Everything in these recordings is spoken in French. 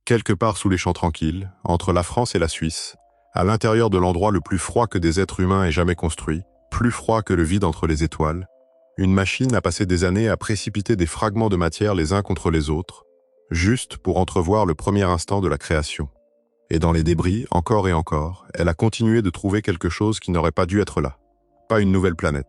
quelque part sous les champs tranquilles, entre la France et la Suisse, à l'intérieur de l'endroit le plus froid que des êtres humains aient jamais construit, plus froid que le vide entre les étoiles, une machine a passé des années à précipiter des fragments de matière les uns contre les autres, juste pour entrevoir le premier instant de la création. Et dans les débris, encore et encore, elle a continué de trouver quelque chose qui n'aurait pas dû être là. Pas une nouvelle planète,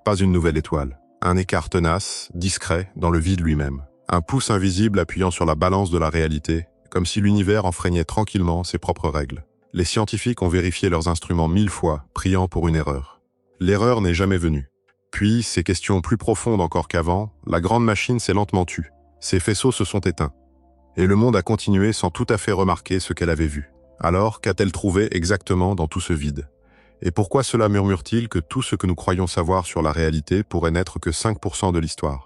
pas une nouvelle étoile, un écart tenace, discret, dans le vide lui-même. Un pouce invisible appuyant sur la balance de la réalité, comme si l'univers enfreignait tranquillement ses propres règles. Les scientifiques ont vérifié leurs instruments 1000 fois, priant pour une erreur. L'erreur n'est jamais venue. Puis, ces questions plus profondes encore qu'avant, la grande machine s'est lentement tue. Ses faisceaux se sont éteints. Et le monde a continué sans tout à fait remarquer ce qu'elle avait vu. Alors, qu'a-t-elle trouvé exactement dans tout ce vide? Et pourquoi cela murmure-t-il que tout ce que nous croyons savoir sur la réalité pourrait n'être que 5% de l'histoire?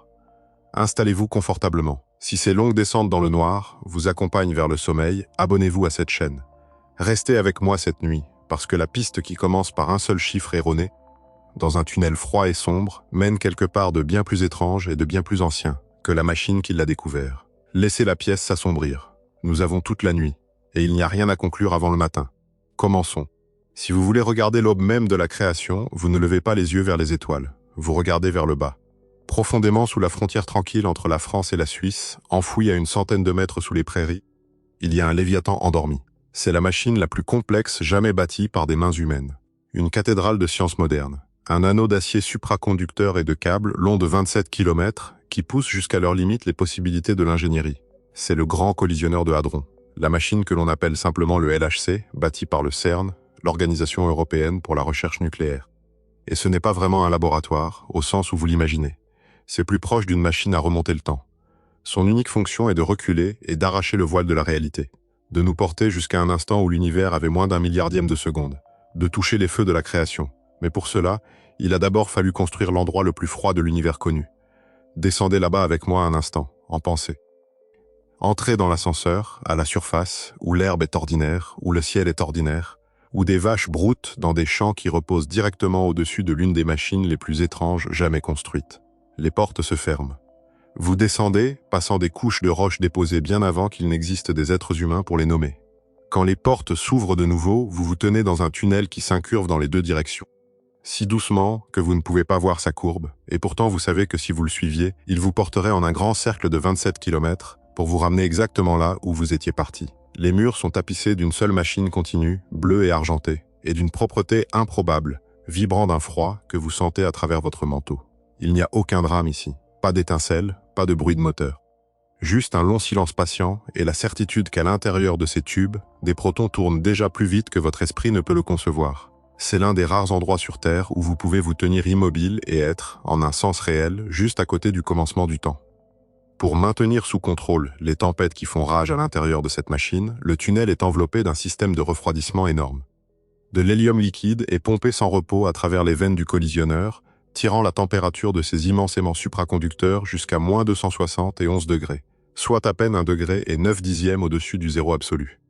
Installez-vous confortablement. Si ces longues descentes dans le noir vous accompagnent vers le sommeil, abonnez-vous à cette chaîne. Restez avec moi cette nuit, parce que la piste qui commence par un seul chiffre erroné, dans un tunnel froid et sombre, mène quelque part de bien plus étrange et de bien plus ancien que la machine qui l'a découvert. Laissez la pièce s'assombrir. Nous avons toute la nuit, et il n'y a rien à conclure avant le matin. Commençons. Si vous voulez regarder l'aube même de la création, vous ne levez pas les yeux vers les étoiles. Vous regardez vers le bas. Profondément sous la frontière tranquille entre la France et la Suisse, enfoui à une centaine de mètres sous les prairies, il y a un Léviathan endormi. C'est la machine la plus complexe jamais bâtie par des mains humaines. Une cathédrale de sciences modernes. Un anneau d'acier supraconducteur et de câbles long de 27 km qui pousse jusqu'à leur limite les possibilités de l'ingénierie. C'est le grand collisionneur de hadrons. La machine que l'on appelle simplement le LHC, bâtie par le CERN, l'Organisation européenne pour la recherche nucléaire. Et ce n'est pas vraiment un laboratoire, au sens où vous l'imaginez. C'est plus proche d'une machine à remonter le temps. Son unique fonction est de reculer et d'arracher le voile de la réalité, de nous porter jusqu'à un instant où l'univers avait moins d'un milliardième de seconde, de toucher les feux de la création. Mais pour cela, il a d'abord fallu construire l'endroit le plus froid de l'univers connu. Descendez là-bas avec moi un instant, en pensée. Entrez dans l'ascenseur, à la surface, où l'herbe est ordinaire, où le ciel est ordinaire, où des vaches broutent dans des champs qui reposent directement au-dessus de l'une des machines les plus étranges jamais construites. Les portes se ferment. Vous descendez, passant des couches de roches déposées bien avant qu'il n'existe des êtres humains pour les nommer. Quand les portes s'ouvrent de nouveau, vous vous tenez dans un tunnel qui s'incurve dans les deux directions. Si doucement que vous ne pouvez pas voir sa courbe, et pourtant vous savez que si vous le suiviez, il vous porterait en un grand cercle de 27 km pour vous ramener exactement là où vous étiez parti. Les murs sont tapissés d'une seule machine continue, bleue et argentée, et d'une propreté improbable, vibrant d'un froid que vous sentez à travers votre manteau. Il n'y a aucun drame ici, pas d'étincelles, pas de bruit de moteur. Juste un long silence patient et la certitude qu'à l'intérieur de ces tubes, des protons tournent déjà plus vite que votre esprit ne peut le concevoir. C'est l'un des rares endroits sur Terre où vous pouvez vous tenir immobile et être, en un sens réel, juste à côté du commencement du temps. Pour maintenir sous contrôle les tempêtes qui font rage à l'intérieur de cette machine, le tunnel est enveloppé d'un système de refroidissement énorme. De l'hélium liquide est pompé sans repos à travers les veines du collisionneur, tirant la température de ces immenses aimants supraconducteurs jusqu'à moins 271 degrés, soit à peine 1 degré et 9 dixièmes au-dessus du zéro absolu.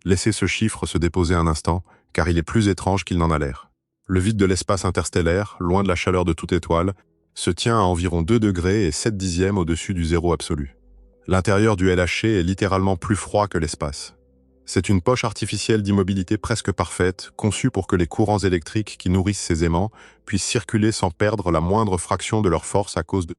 Laissez ce chiffre se déposer un instant, car il est plus étrange qu'il n'en a l'air. Le vide de l'espace interstellaire, loin de la chaleur de toute étoile, se tient à environ 2 degrés et 7 dixièmes au-dessus du zéro absolu. L'intérieur du LHC est littéralement plus froid que l'espace. C'est une poche artificielle d'immobilité presque parfaite, conçue pour que les courants électriques qui nourrissent ces aimants puissent circuler sans perdre la moindre fraction de leur force à cause de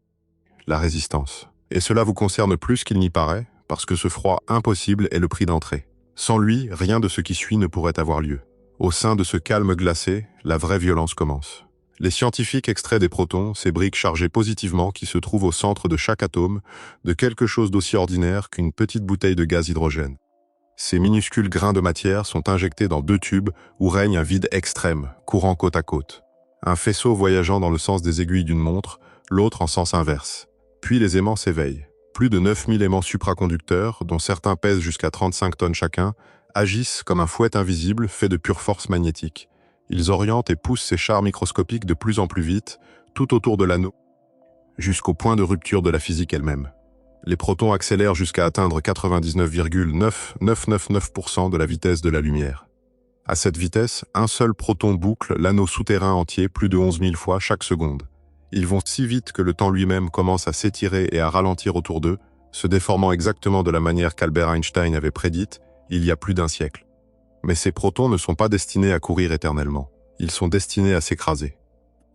la résistance. Et cela vous concerne plus qu'il n'y paraît, parce que ce froid impossible est le prix d'entrée. Sans lui, rien de ce qui suit ne pourrait avoir lieu. Au sein de ce calme glacé, la vraie violence commence. Les scientifiques extraient des protons, ces briques chargées positivement qui se trouvent au centre de chaque atome, de quelque chose d'aussi ordinaire qu'une petite bouteille de gaz hydrogène. Ces minuscules grains de matière sont injectés dans 2 tubes où règne un vide extrême, courant côte à côte. Un faisceau voyageant dans le sens des aiguilles d'une montre, l'autre en sens inverse. Puis les aimants s'éveillent. Plus de 9000 aimants supraconducteurs, dont certains pèsent jusqu'à 35 tonnes chacun, agissent comme un fouet invisible fait de pure force magnétique. Ils orientent et poussent ces chars microscopiques de plus en plus vite, tout autour de l'anneau, jusqu'au point de rupture de la physique elle-même. Les protons accélèrent jusqu'à atteindre 99,9999% de la vitesse de la lumière. À cette vitesse, un seul proton boucle l'anneau souterrain entier plus de 11 000 fois chaque seconde. Ils vont si vite que le temps lui-même commence à s'étirer et à ralentir autour d'eux, se déformant exactement de la manière qu'Albert Einstein avait prédite il y a plus d'un siècle. Mais ces protons ne sont pas destinés à courir éternellement. Ils sont destinés à s'écraser.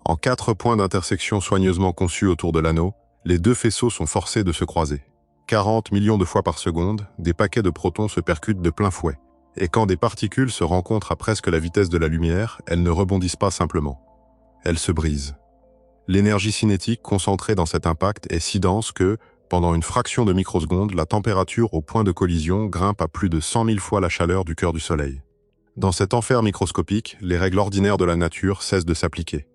En 4 points d'intersection soigneusement conçus autour de l'anneau, les deux faisceaux sont forcés de se croiser. 40 millions de fois par seconde, des paquets de protons se percutent de plein fouet. Et quand des particules se rencontrent à presque la vitesse de la lumière, elles ne rebondissent pas simplement. Elles se brisent. L'énergie cinétique concentrée dans cet impact est si dense que, pendant une fraction de microseconde, la température au point de collision grimpe à plus de 100 000 fois la chaleur du cœur du Soleil. Dans cet enfer microscopique, les règles ordinaires de la nature cessent de s'appliquer.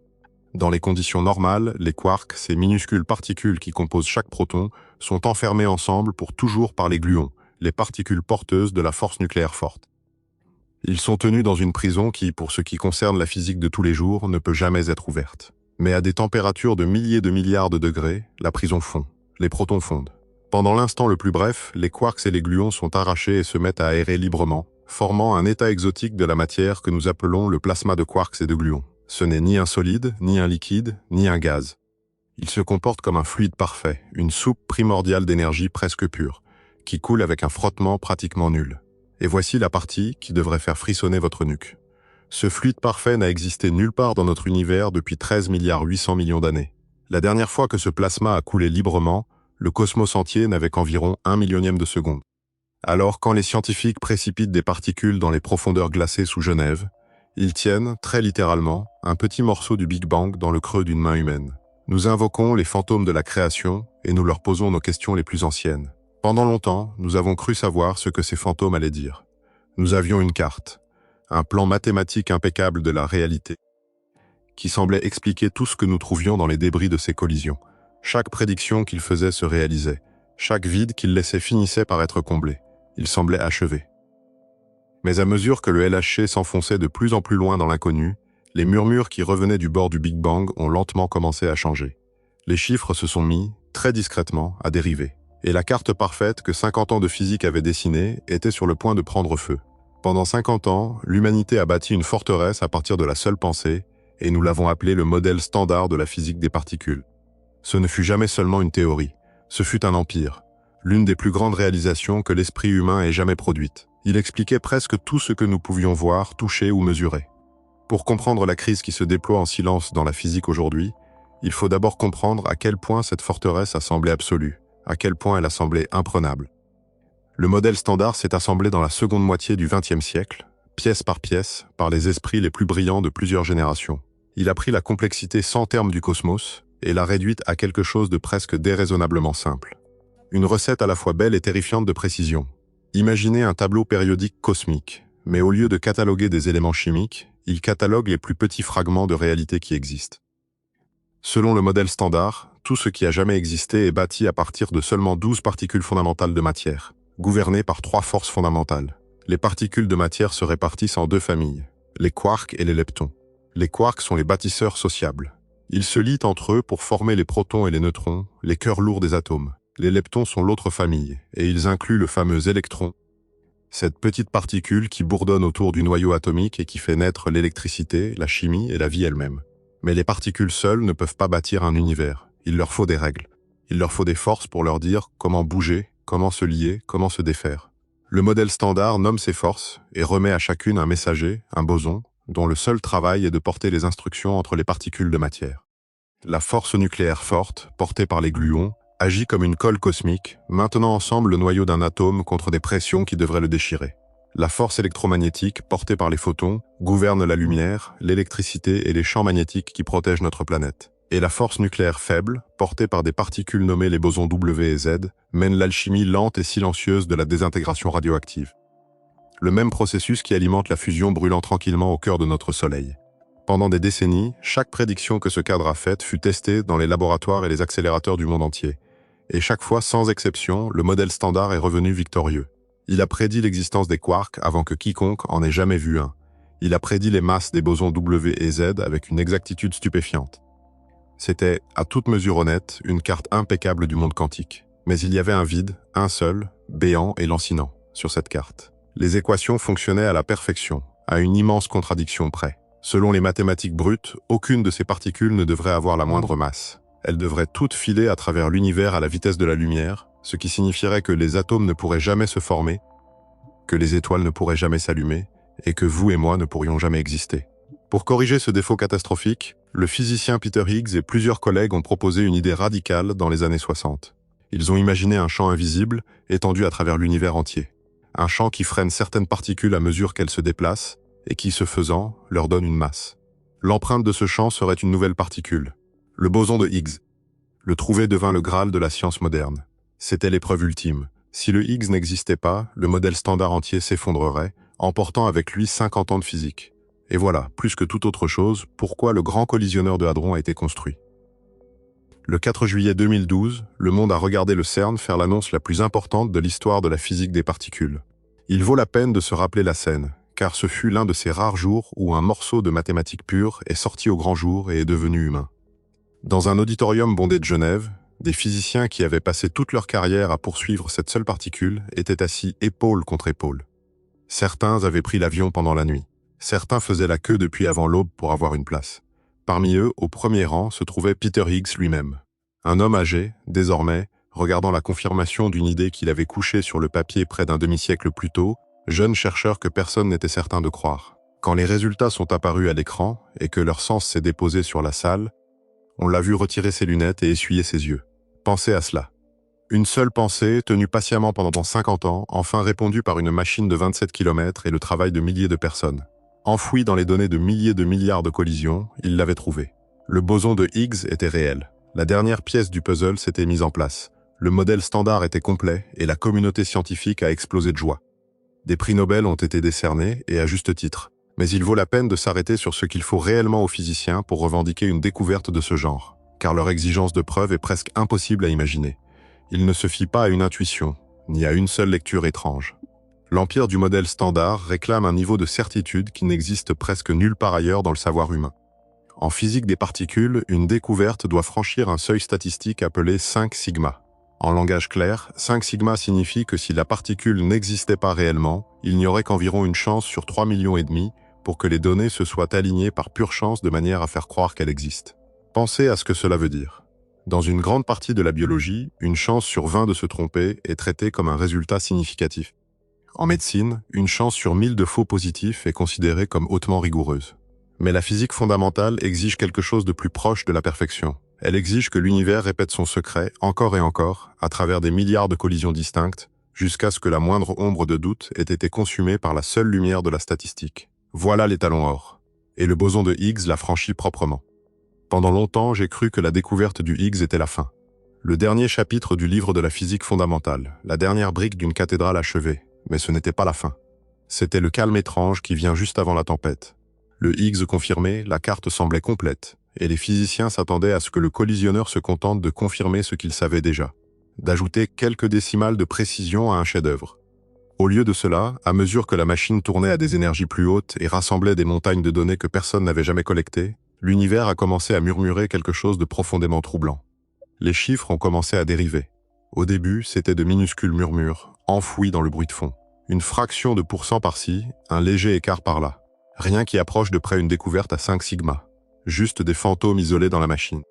Dans les conditions normales, les quarks, ces minuscules particules qui composent chaque proton, sont enfermés ensemble pour toujours par les gluons, les particules porteuses de la force nucléaire forte. Ils sont tenus dans une prison qui, pour ce qui concerne la physique de tous les jours, ne peut jamais être ouverte. Mais à des températures de milliers de milliards de degrés, la prison fond, les protons fondent. Pendant l'instant le plus bref, les quarks et les gluons sont arrachés et se mettent à aérer librement, formant un état exotique de la matière que nous appelons le plasma de quarks et de gluons. Ce n'est ni un solide, ni un liquide, ni un gaz. Il se comporte comme un fluide parfait, une soupe primordiale d'énergie presque pure, qui coule avec un frottement pratiquement nul. Et voici la partie qui devrait faire frissonner votre nuque. Ce fluide parfait n'a existé nulle part dans notre univers depuis 13 800 millions d'années. La dernière fois que ce plasma a coulé librement, le cosmos entier n'avait qu'environ 1 millionième de seconde. Alors, quand les scientifiques précipitent des particules dans les profondeurs glacées sous Genève, ils tiennent, très littéralement, un petit morceau du Big Bang dans le creux d'une main humaine. Nous invoquons les fantômes de la création et nous leur posons nos questions les plus anciennes. Pendant longtemps, nous avons cru savoir ce que ces fantômes allaient dire. Nous avions une carte, un plan mathématique impeccable de la réalité, qui semblait expliquer tout ce que nous trouvions dans les débris de ces collisions. Chaque prédiction qu'il faisait se réalisait. Chaque vide qu'il laissait finissait par être comblé. Il semblait achevé. Mais à mesure que le LHC s'enfonçait de plus en plus loin dans l'inconnu, les murmures qui revenaient du bord du Big Bang ont lentement commencé à changer. Les chiffres se sont mis, très discrètement, à dériver. Et la carte parfaite que 50 ans de physique avaient dessinée était sur le point de prendre feu. Pendant 50 ans, l'humanité a bâti une forteresse à partir de la seule pensée, et nous l'avons appelée le modèle standard de la physique des particules. Ce ne fut jamais seulement une théorie, ce fut un empire, l'une des plus grandes réalisations que l'esprit humain ait jamais produites. Il expliquait presque tout ce que nous pouvions voir, toucher ou mesurer. Pour comprendre la crise qui se déploie en silence dans la physique aujourd'hui, il faut d'abord comprendre à quel point cette forteresse a semblé absolue, à quel point elle a semblé imprenable. Le modèle standard s'est assemblé dans la seconde moitié du XXe siècle, pièce par pièce, par les esprits les plus brillants de plusieurs générations. Il a pris la complexité sans terme du cosmos et l'a réduite à quelque chose de presque déraisonnablement simple. Une recette à la fois belle et terrifiante de précision. Imaginez un tableau périodique cosmique, mais au lieu de cataloguer des éléments chimiques, il catalogue les plus petits fragments de réalité qui existent. Selon le modèle standard, tout ce qui a jamais existé est bâti à partir de seulement 12 particules fondamentales de matière, gouvernées par 3 forces fondamentales. Les particules de matière se répartissent en 2 familles, les quarks et les leptons. Les quarks sont les bâtisseurs sociables. Ils se lient entre eux pour former les protons et les neutrons, les cœurs lourds des atomes. Les leptons sont l'autre famille, et ils incluent le fameux électron, cette petite particule qui bourdonne autour du noyau atomique et qui fait naître l'électricité, la chimie et la vie elle-même. Mais les particules seules ne peuvent pas bâtir un univers. Il leur faut des règles. Il leur faut des forces pour leur dire comment bouger, comment se lier, comment se défaire. Le modèle standard nomme ces forces et remet à chacune un messager, un boson, dont le seul travail est de porter les instructions entre les particules de matière. La force nucléaire forte, portée par les gluons, agit comme une colle cosmique, maintenant ensemble le noyau d'un atome contre des pressions qui devraient le déchirer. La force électromagnétique, portée par les photons, gouverne la lumière, l'électricité et les champs magnétiques qui protègent notre planète. Et la force nucléaire faible, portée par des particules nommées les bosons W et Z, mène l'alchimie lente et silencieuse de la désintégration radioactive. Le même processus qui alimente la fusion brûlant tranquillement au cœur de notre Soleil. Pendant des décennies, chaque prédiction que ce cadre a faite fut testée dans les laboratoires et les accélérateurs du monde entier. Et chaque fois, sans exception, le modèle standard est revenu victorieux. Il a prédit l'existence des quarks avant que quiconque en ait jamais vu un. Il a prédit les masses des bosons W et Z avec une exactitude stupéfiante. C'était, à toute mesure honnête, une carte impeccable du monde quantique. Mais il y avait un vide, un seul, béant et lancinant, sur cette carte. Les équations fonctionnaient à la perfection, à une immense contradiction près. Selon les mathématiques brutes, aucune de ces particules ne devrait avoir la moindre masse. Elles devraient toutes filer à travers l'univers à la vitesse de la lumière, ce qui signifierait que les atomes ne pourraient jamais se former, que les étoiles ne pourraient jamais s'allumer, et que vous et moi ne pourrions jamais exister. Pour corriger ce défaut catastrophique, le physicien Peter Higgs et plusieurs collègues ont proposé une idée radicale dans les années 60. Ils ont imaginé un champ invisible étendu à travers l'univers entier. Un champ qui freine certaines particules à mesure qu'elles se déplacent et qui, ce faisant, leur donne une masse. L'empreinte de ce champ serait une nouvelle particule, le boson de Higgs. Le trouver devint le Graal de la science moderne. C'était l'épreuve ultime. Si le Higgs n'existait pas, le modèle standard entier s'effondrerait, emportant avec lui 50 ans de physique. Et voilà, plus que toute autre chose, pourquoi le grand collisionneur de hadrons a été construit. Le 4 juillet 2012, le monde a regardé le CERN faire l'annonce la plus importante de l'histoire de la physique des particules. Il vaut la peine de se rappeler la scène, car ce fut l'un de ces rares jours où un morceau de mathématiques pures est sorti au grand jour et est devenu humain. Dans un auditorium bondé de Genève, des physiciens qui avaient passé toute leur carrière à poursuivre cette seule particule étaient assis épaule contre épaule. Certains avaient pris l'avion pendant la nuit. Certains faisaient la queue depuis avant l'aube pour avoir une place. Parmi eux, au premier rang, se trouvait Peter Higgs lui-même. Un homme âgé, désormais, regardant la confirmation d'une idée qu'il avait couchée sur le papier près d'un demi-siècle plus tôt, jeune chercheur que personne n'était certain de croire. Quand les résultats sont apparus à l'écran et que leur sens s'est déposé sur la salle, on l'a vu retirer ses lunettes et essuyer ses yeux. Pensez à cela. Une seule pensée, tenue patiemment pendant 50 ans, enfin répondue par une machine de 27 km et le travail de milliers de personnes. Enfoui dans les données de milliers de milliards de collisions, il l'avait trouvé. Le boson de Higgs était réel. La dernière pièce du puzzle s'était mise en place. Le modèle standard était complet et la communauté scientifique a explosé de joie. Des prix Nobel ont été décernés, et à juste titre. Mais il vaut la peine de s'arrêter sur ce qu'il faut réellement aux physiciens pour revendiquer une découverte de ce genre, car leur exigence de preuve est presque impossible à imaginer. Il ne se fie pas à une intuition, ni à une seule lecture étrange. L'empire du modèle standard réclame un niveau de certitude qui n'existe presque nulle part ailleurs dans le savoir humain. En physique des particules, une découverte doit franchir un seuil statistique appelé 5 sigma. En langage clair, 5 sigma signifie que si la particule n'existait pas réellement, il n'y aurait qu'environ une chance sur 3,5 millions pour que les données se soient alignées par pure chance de manière à faire croire qu'elle existe. Pensez à ce que cela veut dire. Dans une grande partie de la biologie, une chance sur 20 de se tromper est traitée comme un résultat significatif. En médecine, une chance sur 1000 de faux positifs est considérée comme hautement rigoureuse. Mais la physique fondamentale exige quelque chose de plus proche de la perfection. Elle exige que l'univers répète son secret encore et encore, à travers des milliards de collisions distinctes, jusqu'à ce que la moindre ombre de doute ait été consumée par la seule lumière de la statistique. Voilà l'étalon or. Et le boson de Higgs l'a franchi proprement. Pendant longtemps, j'ai cru que la découverte du Higgs était la fin. Le dernier chapitre du livre de la physique fondamentale, la dernière brique d'une cathédrale achevée. Mais ce n'était pas la fin. C'était le calme étrange qui vient juste avant la tempête. Le Higgs confirmé, la carte semblait complète, et les physiciens s'attendaient à ce que le collisionneur se contente de confirmer ce qu'il savait déjà, d'ajouter quelques décimales de précision à un chef-d'œuvre. Au lieu de cela, à mesure que la machine tournait à des énergies plus hautes et rassemblait des montagnes de données que personne n'avait jamais collectées, l'univers a commencé à murmurer quelque chose de profondément troublant. Les chiffres ont commencé à dériver. Au début, c'était de minuscules murmures, enfouis dans le bruit de fond. Une fraction de pourcent par-ci, un léger écart par-là. Rien qui approche de près une découverte à 5 sigma. Juste des fantômes isolés dans la machine.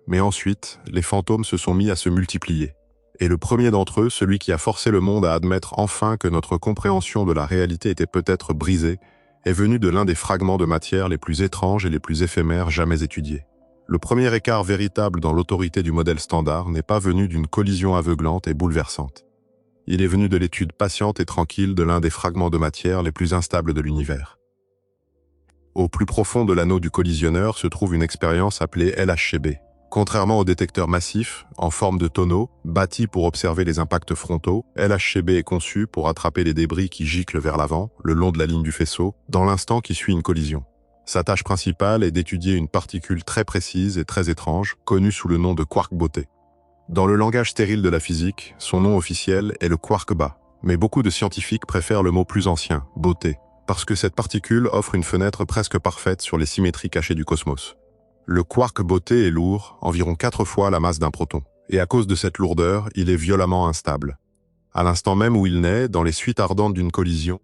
Mais ensuite, les fantômes se sont mis à se multiplier. Et le premier d'entre eux, celui qui a forcé le monde à admettre enfin que notre compréhension de la réalité était peut-être brisée, est venu de l'un des fragments de matière les plus étranges et les plus éphémères jamais étudiés. Le premier écart véritable dans l'autorité du modèle standard n'est pas venu d'une collision aveuglante et bouleversante. Il est venu de l'étude patiente et tranquille de l'un des fragments de matière les plus instables de l'univers. Au plus profond de l'anneau du collisionneur se trouve une expérience appelée LHCb. Contrairement au détecteur massif, en forme de tonneau, bâti pour observer les impacts frontaux, LHCb est conçu pour attraper les débris qui giclent vers l'avant, le long de la ligne du faisceau, dans l'instant qui suit une collision. Sa tâche principale est d'étudier une particule très précise et très étrange, connue sous le nom de quark beauté. Dans le langage stérile de la physique, son nom officiel est le quark bas, mais beaucoup de scientifiques préfèrent le mot plus ancien, beauté, parce que cette particule offre une fenêtre presque parfaite sur les symétries cachées du cosmos. Le quark beauté est lourd, environ 4 fois la masse d'un proton, et à cause de cette lourdeur, il est violemment instable. À l'instant même où il naît, dans les suites ardentes d'une collision,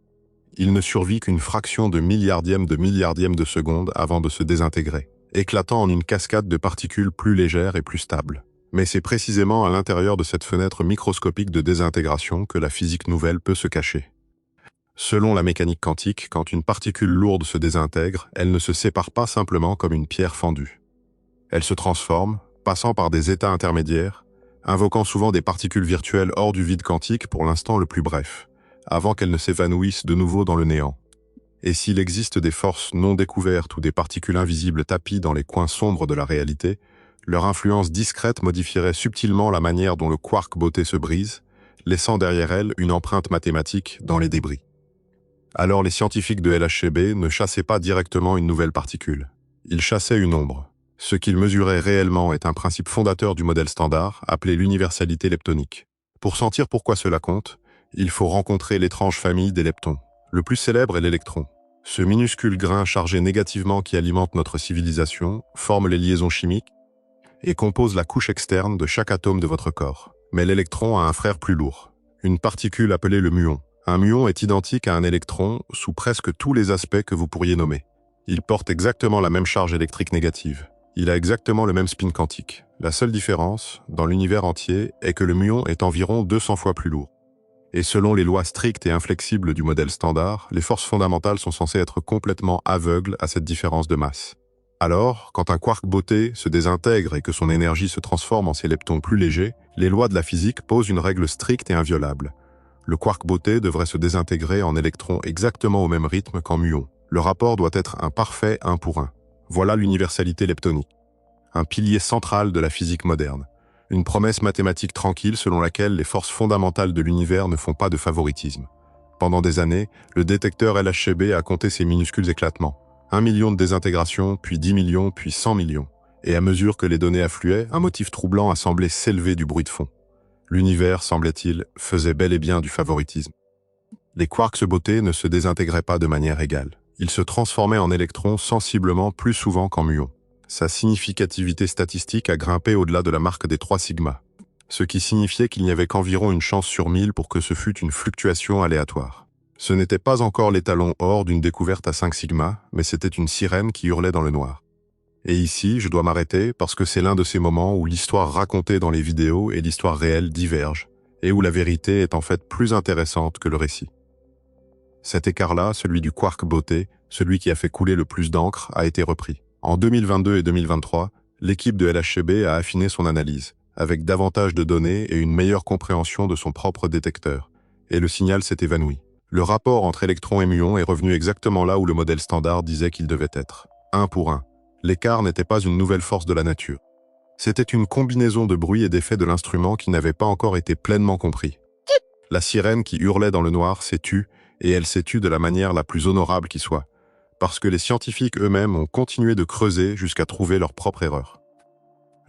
il ne survit qu'une fraction de milliardième de seconde avant de se désintégrer, éclatant en une cascade de particules plus légères et plus stables. Mais c'est précisément à l'intérieur de cette fenêtre microscopique de désintégration que la physique nouvelle peut se cacher. Selon la mécanique quantique, quand une particule lourde se désintègre, elle ne se sépare pas simplement comme une pierre fendue. Elle se transforme, passant par des états intermédiaires, invoquant souvent des particules virtuelles hors du vide quantique pour l'instant le plus bref, avant qu'elles ne s'évanouissent de nouveau dans le néant. Et s'il existe des forces non découvertes ou des particules invisibles tapies dans les coins sombres de la réalité, leur influence discrète modifierait subtilement la manière dont le quark beauté se brise, laissant derrière elle une empreinte mathématique dans les débris. Alors les scientifiques de LHCb ne chassaient pas directement une nouvelle particule. Ils chassaient une ombre. Ce qu'ils mesuraient réellement est un principe fondateur du modèle standard, appelé l'universalité leptonique. Pour sentir pourquoi cela compte, il faut rencontrer l'étrange famille des leptons. Le plus célèbre est l'électron. Ce minuscule grain chargé négativement qui alimente notre civilisation, forme les liaisons chimiques et compose la couche externe de chaque atome de votre corps. Mais l'électron a un frère plus lourd, une particule appelée le muon. Un muon est identique à un électron sous presque tous les aspects que vous pourriez nommer. Il porte exactement la même charge électrique négative. Il a exactement le même spin quantique. La seule différence, dans l'univers entier, est que le muon est environ 200 fois plus lourd. Et selon les lois strictes et inflexibles du modèle standard, les forces fondamentales sont censées être complètement aveugles à cette différence de masse. Alors, quand un quark beauté se désintègre et que son énergie se transforme en ses leptons plus légers, les lois de la physique posent une règle stricte et inviolable. Le quark beauté devrait se désintégrer en électrons exactement au même rythme qu'en muons. Le rapport doit être un parfait 1 pour 1. Voilà l'universalité leptonique, un pilier central de la physique moderne. Une promesse mathématique tranquille selon laquelle les forces fondamentales de l'univers ne font pas de favoritisme. Pendant des années, le détecteur LHCb a compté ces minuscules éclatements. 1 million de désintégrations, puis 10 millions, puis 100 millions. Et à mesure que les données affluaient, un motif troublant a semblé s'élever du bruit de fond. L'univers, semblait-il, faisait bel et bien du favoritisme. Les quarks beauté ne se désintégraient pas de manière égale. Ils se transformaient en électrons sensiblement plus souvent qu'en muons. Sa significativité statistique a grimpé au-delà de la marque des 3 sigma, ce qui signifiait qu'il n'y avait qu'environ une chance sur 1000 pour que ce fût une fluctuation aléatoire. Ce n'était pas encore l'étalon or d'une découverte à 5 sigma, mais c'était une sirène qui hurlait dans le noir. Et ici, je dois m'arrêter parce que c'est l'un de ces moments où l'histoire racontée dans les vidéos et l'histoire réelle divergent, et où la vérité est en fait plus intéressante que le récit. Cet écart-là, celui du quark beauté, celui qui a fait couler le plus d'encre, a été repris. En 2022 et 2023, l'équipe de LHCb a affiné son analyse, avec davantage de données et une meilleure compréhension de son propre détecteur, et le signal s'est évanoui. Le rapport entre électrons et muons est revenu exactement là où le modèle standard disait qu'il devait être. 1 pour 1. L'écart n'était pas une nouvelle force de la nature. C'était une combinaison de bruit et d'effets de l'instrument qui n'avait pas encore été pleinement compris. La sirène qui hurlait dans le noir s'est tue, et elle s'est tue de la manière la plus honorable qui soit, parce que les scientifiques eux-mêmes ont continué de creuser jusqu'à trouver leur propre erreur.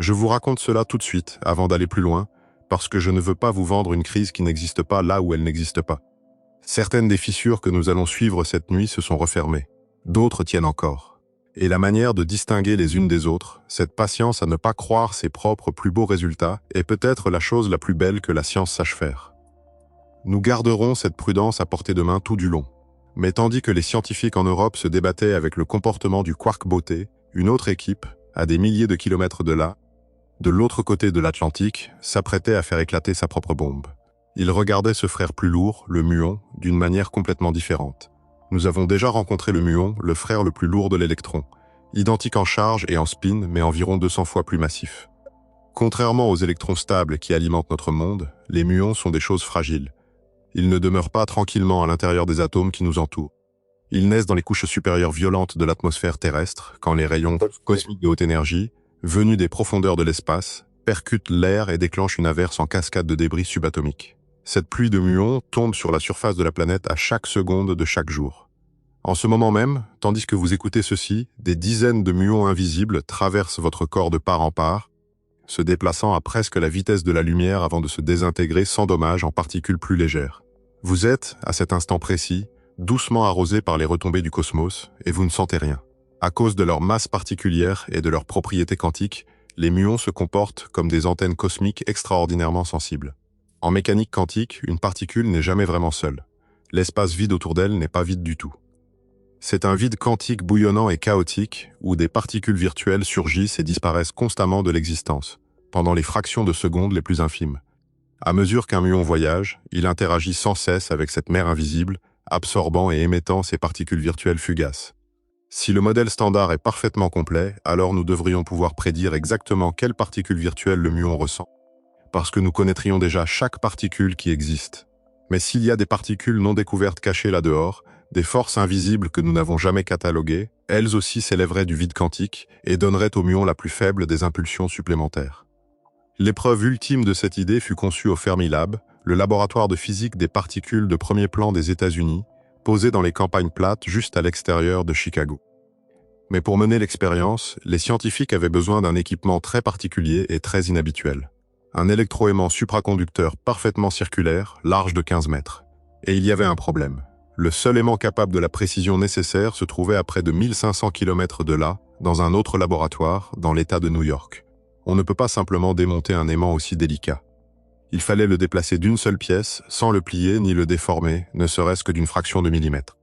Je vous raconte cela tout de suite, avant d'aller plus loin, parce que je ne veux pas vous vendre une crise qui n'existe pas là où elle n'existe pas. Certaines des fissures que nous allons suivre cette nuit se sont refermées, d'autres tiennent encore. Et la manière de distinguer les unes des autres, cette patience à ne pas croire ses propres plus beaux résultats, est peut-être la chose la plus belle que la science sache faire. Nous garderons cette prudence à portée de main tout du long. Mais tandis que les scientifiques en Europe se débattaient avec le comportement du quark beauté, une autre équipe, à des milliers de kilomètres de là, de l'autre côté de l'Atlantique, s'apprêtait à faire éclater sa propre bombe. Ils regardaient ce frère plus lourd, le muon, d'une manière complètement différente. Nous avons déjà rencontré le muon, le frère le plus lourd de l'électron, identique en charge et en spin, mais environ 200 fois plus massif. Contrairement aux électrons stables qui alimentent notre monde, les muons sont des choses fragiles. Ils ne demeurent pas tranquillement à l'intérieur des atomes qui nous entourent. Ils naissent dans les couches supérieures violentes de l'atmosphère terrestre, quand les rayons cosmiques de haute énergie, venus des profondeurs de l'espace, percutent l'air et déclenchent une averse en cascade de débris subatomiques. Cette pluie de muons tombe sur la surface de la planète à chaque seconde de chaque jour. En ce moment même, tandis que vous écoutez ceci, des dizaines de muons invisibles traversent votre corps de part en part, se déplaçant à presque la vitesse de la lumière avant de se désintégrer sans dommage en particules plus légères. Vous êtes, à cet instant précis, doucement arrosé par les retombées du cosmos, et vous ne sentez rien. À cause de leur masse particulière et de leurs propriétés quantiques, les muons se comportent comme des antennes cosmiques extraordinairement sensibles. En mécanique quantique, une particule n'est jamais vraiment seule. L'espace vide autour d'elle n'est pas vide du tout. C'est un vide quantique bouillonnant et chaotique, où des particules virtuelles surgissent et disparaissent constamment de l'existence. pendant les fractions de secondes les plus infimes. À mesure qu'un muon voyage, il interagit sans cesse avec cette mer invisible, absorbant et émettant ces particules virtuelles fugaces. Si le modèle standard est parfaitement complet, alors nous devrions pouvoir prédire exactement quelles particules virtuelles le muon ressent, parce que nous connaîtrions déjà chaque particule qui existe. Mais s'il y a des particules non découvertes cachées là-dehors, des forces invisibles que nous n'avons jamais cataloguées, elles aussi s'élèveraient du vide quantique et donneraient au muon la plus faible des impulsions supplémentaires. L'épreuve ultime de cette idée fut conçue au Fermilab, le laboratoire de physique des particules de premier plan des États-Unis, posé dans les campagnes plates juste à l'extérieur de Chicago. Mais pour mener l'expérience, les scientifiques avaient besoin d'un équipement très particulier et très inhabituel. Un électroaimant supraconducteur parfaitement circulaire, large de 15 mètres. Et il y avait un problème. Le seul aimant capable de la précision nécessaire se trouvait à près de 1500 km de là, dans un autre laboratoire, dans l'État de New York. On ne peut pas simplement démonter un aimant aussi délicat. Il fallait le déplacer d'une seule pièce, sans le plier ni le déformer, ne serait-ce que d'une fraction de millimètre.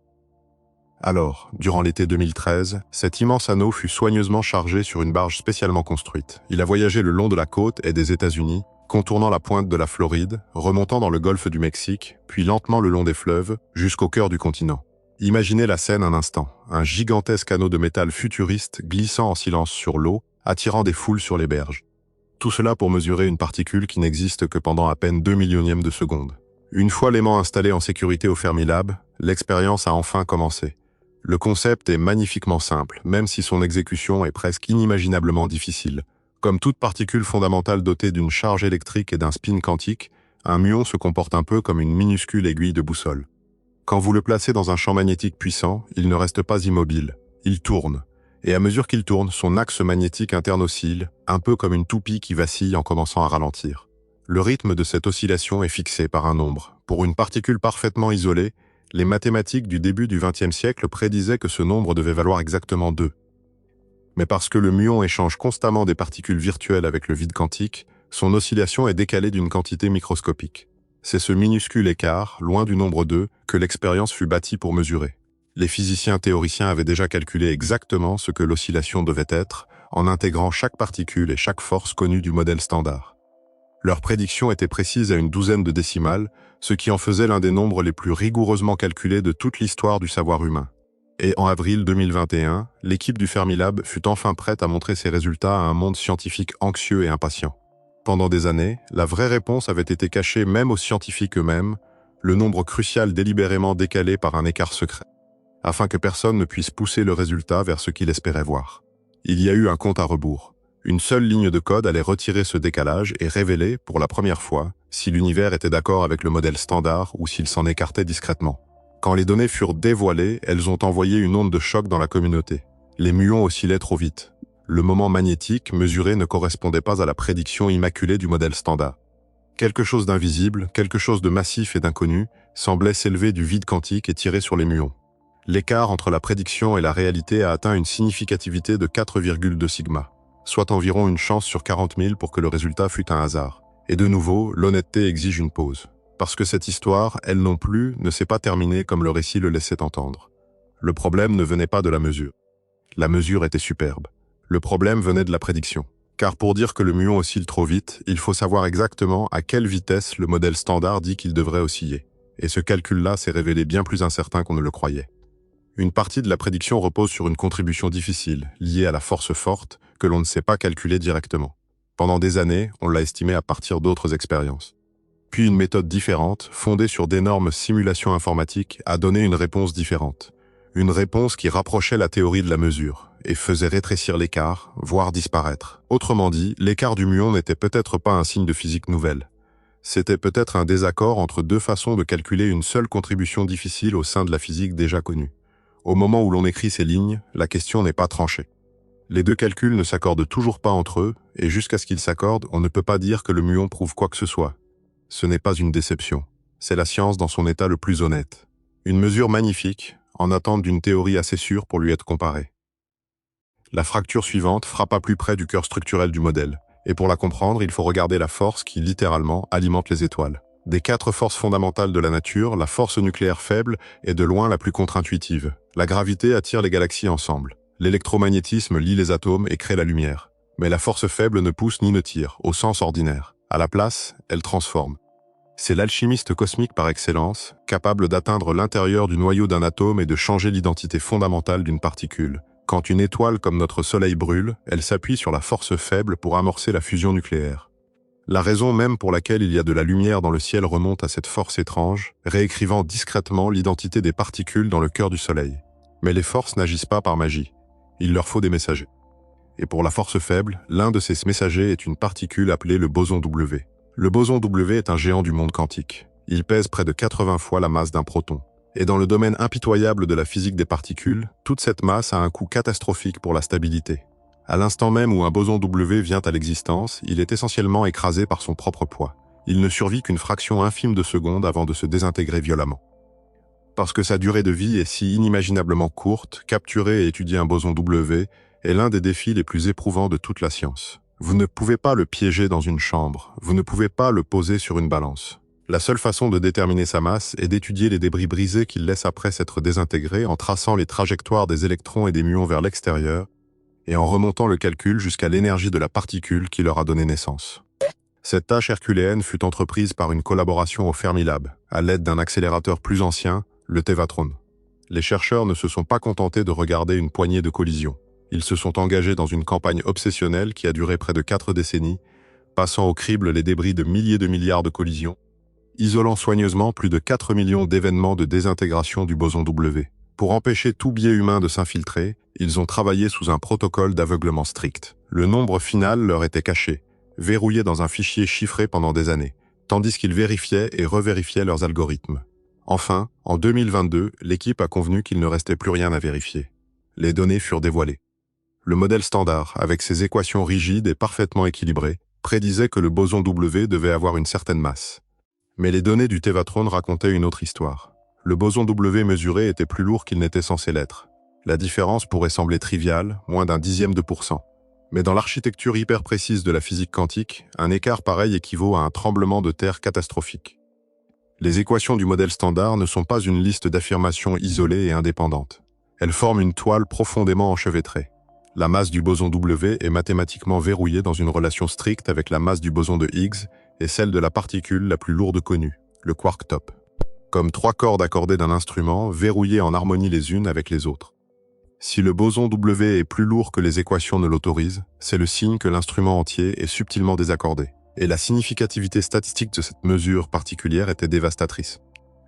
Alors, durant l'été 2013, cet immense anneau fut soigneusement chargé sur une barge spécialement construite. Il a voyagé le long de la côte et des États-Unis, contournant la pointe de la Floride, remontant dans le golfe du Mexique, puis lentement le long des fleuves, jusqu'au cœur du continent. Imaginez la scène un instant, un gigantesque anneau de métal futuriste glissant en silence sur l'eau, attirant des foules sur les berges. Tout cela pour mesurer une particule qui n'existe que pendant à peine 2 millionièmes de seconde. Une fois l'aimant installé en sécurité au Fermilab, l'expérience a enfin commencé. Le concept est magnifiquement simple, même si son exécution est presque inimaginablement difficile. Comme toute particule fondamentale dotée d'une charge électrique et d'un spin quantique, un muon se comporte un peu comme une minuscule aiguille de boussole. Quand vous le placez dans un champ magnétique puissant, il ne reste pas immobile, il tourne. Et à mesure qu'il tourne, son axe magnétique interne oscille, un peu comme une toupie qui vacille en commençant à ralentir. Le rythme de cette oscillation est fixé par un nombre. Pour une particule parfaitement isolée, les mathématiques du début du XXe siècle prédisaient que ce nombre devait valoir exactement 2. Mais parce que le muon échange constamment des particules virtuelles avec le vide quantique, son oscillation est décalée d'une quantité microscopique. C'est ce minuscule écart, loin du nombre 2, que l'expérience fut bâtie pour mesurer. Les physiciens théoriciens avaient déjà calculé exactement ce que l'oscillation devait être, en intégrant chaque particule et chaque force connue du modèle standard. Leurs prédictions étaient précises à une douzaine de décimales, ce qui en faisait l'un des nombres les plus rigoureusement calculés de toute l'histoire du savoir humain. Et en avril 2021, l'équipe du Fermilab fut enfin prête à montrer ses résultats à un monde scientifique anxieux et impatient. Pendant des années, la vraie réponse avait été cachée même aux scientifiques eux-mêmes, le nombre crucial délibérément décalé par un écart secret, afin que personne ne puisse pousser le résultat vers ce qu'il espérait voir. Il y a eu un compte à rebours. Une seule ligne de code allait retirer ce décalage et révéler, pour la première fois, si l'univers était d'accord avec le modèle standard ou s'il s'en écartait discrètement. Quand les données furent dévoilées, elles ont envoyé une onde de choc dans la communauté. Les muons oscillaient trop vite. Le moment magnétique mesuré ne correspondait pas à la prédiction immaculée du modèle standard. Quelque chose d'invisible, quelque chose de massif et d'inconnu, semblait s'élever du vide quantique et tirer sur les muons. L'écart entre la prédiction et la réalité a atteint une significativité de 4,2 sigma, soit environ une chance sur 40 000 pour que le résultat fût un hasard. Et de nouveau, l'honnêteté exige une pause. Parce que cette histoire, elle non plus, ne s'est pas terminée comme le récit le laissait entendre. Le problème ne venait pas de la mesure. La mesure était superbe. Le problème venait de la prédiction. Car pour dire que le muon oscille trop vite, il faut savoir exactement à quelle vitesse le modèle standard dit qu'il devrait osciller. Et ce calcul-là s'est révélé bien plus incertain qu'on ne le croyait. Une partie de la prédiction repose sur une contribution difficile, liée à la force forte, que l'on ne sait pas calculer directement. Pendant des années, on l'a estimée à partir d'autres expériences. Puis une méthode différente, fondée sur d'énormes simulations informatiques, a donné une réponse différente. Une réponse qui rapprochait la théorie de la mesure, et faisait rétrécir l'écart, voire disparaître. Autrement dit, l'écart du muon n'était peut-être pas un signe de physique nouvelle. C'était peut-être un désaccord entre deux façons de calculer une seule contribution difficile au sein de la physique déjà connue. Au moment où l'on écrit ces lignes, la question n'est pas tranchée. Les deux calculs ne s'accordent toujours pas entre eux, et jusqu'à ce qu'ils s'accordent, on ne peut pas dire que le muon prouve quoi que ce soit. Ce n'est pas une déception. C'est la science dans son état le plus honnête. Une mesure magnifique, en attente d'une théorie assez sûre pour lui être comparée. La fracture suivante frappa plus près du cœur structurel du modèle, et pour la comprendre, il faut regarder la force qui, littéralement, alimente les étoiles. Des 4 forces fondamentales de la nature, la force nucléaire faible est de loin la plus contre-intuitive. La gravité attire les galaxies ensemble. L'électromagnétisme lie les atomes et crée la lumière. Mais la force faible ne pousse ni ne tire, au sens ordinaire. À la place, elle transforme. C'est l'alchimiste cosmique par excellence, capable d'atteindre l'intérieur du noyau d'un atome et de changer l'identité fondamentale d'une particule. Quand une étoile comme notre Soleil brûle, elle s'appuie sur la force faible pour amorcer la fusion nucléaire. La raison même pour laquelle il y a de la lumière dans le ciel remonte à cette force étrange, réécrivant discrètement l'identité des particules dans le cœur du Soleil. Mais les forces n'agissent pas par magie. Il leur faut des messagers. Et pour la force faible, l'un de ces messagers est une particule appelée le boson W. Le boson W est un géant du monde quantique. Il pèse près de 80 fois la masse d'un proton. Et dans le domaine impitoyable de la physique des particules, toute cette masse a un coût catastrophique pour la stabilité. À l'instant même où un boson W vient à l'existence, il est essentiellement écrasé par son propre poids. Il ne survit qu'une fraction infime de seconde avant de se désintégrer violemment. Parce que sa durée de vie est si inimaginablement courte, capturer et étudier un boson W est l'un des défis les plus éprouvants de toute la science. Vous ne pouvez pas le piéger dans une chambre, vous ne pouvez pas le poser sur une balance. La seule façon de déterminer sa masse est d'étudier les débris brisés qu'il laisse après s'être désintégré en traçant les trajectoires des électrons et des muons vers l'extérieur et en remontant le calcul jusqu'à l'énergie de la particule qui leur a donné naissance. Cette tâche herculéenne fut entreprise par une collaboration au Fermilab, à l'aide d'un accélérateur plus ancien, le Tevatron. Les chercheurs ne se sont pas contentés de regarder une poignée de collisions. Ils se sont engagés dans une campagne obsessionnelle qui a duré près de 4 décennies, passant au crible les débris de milliers de milliards de collisions, isolant soigneusement plus de 4 millions d'événements de désintégration du boson W. Pour empêcher tout biais humain de s'infiltrer, ils ont travaillé sous un protocole d'aveuglement strict. Le nombre final leur était caché, verrouillé dans un fichier chiffré pendant des années, tandis qu'ils vérifiaient et revérifiaient leurs algorithmes. Enfin, en 2022, l'équipe a convenu qu'il ne restait plus rien à vérifier. Les données furent dévoilées. Le modèle standard, avec ses équations rigides et parfaitement équilibrées, prédisait que le boson W devait avoir une certaine masse. Mais les données du Tevatron racontaient une autre histoire. Le boson W mesuré était plus lourd qu'il n'était censé l'être. La différence pourrait sembler triviale, moins d'un dixième de %. Mais dans l'architecture hyper précise de la physique quantique, un écart pareil équivaut à un tremblement de terre catastrophique. Les équations du modèle standard ne sont pas une liste d'affirmations isolées et indépendantes. Elles forment une toile profondément enchevêtrée. La masse du boson W est mathématiquement verrouillée dans une relation stricte avec la masse du boson de Higgs et celle de la particule la plus lourde connue, le quark top. Comme 3 cordes accordées d'un instrument, verrouillées en harmonie les unes avec les autres. Si le boson W est plus lourd que les équations ne l'autorisent, c'est le signe que l'instrument entier est subtilement désaccordé. Et la significativité statistique de cette mesure particulière était dévastatrice.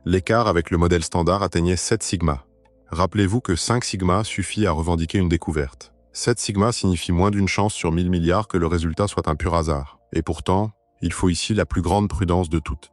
L'écart avec le modèle standard atteignait 7 sigma. Rappelez-vous que 5 sigma suffit à revendiquer une découverte. 7 sigma signifie moins d'une chance sur 1000 milliards que le résultat soit un pur hasard. Et pourtant, il faut ici la plus grande prudence de toutes.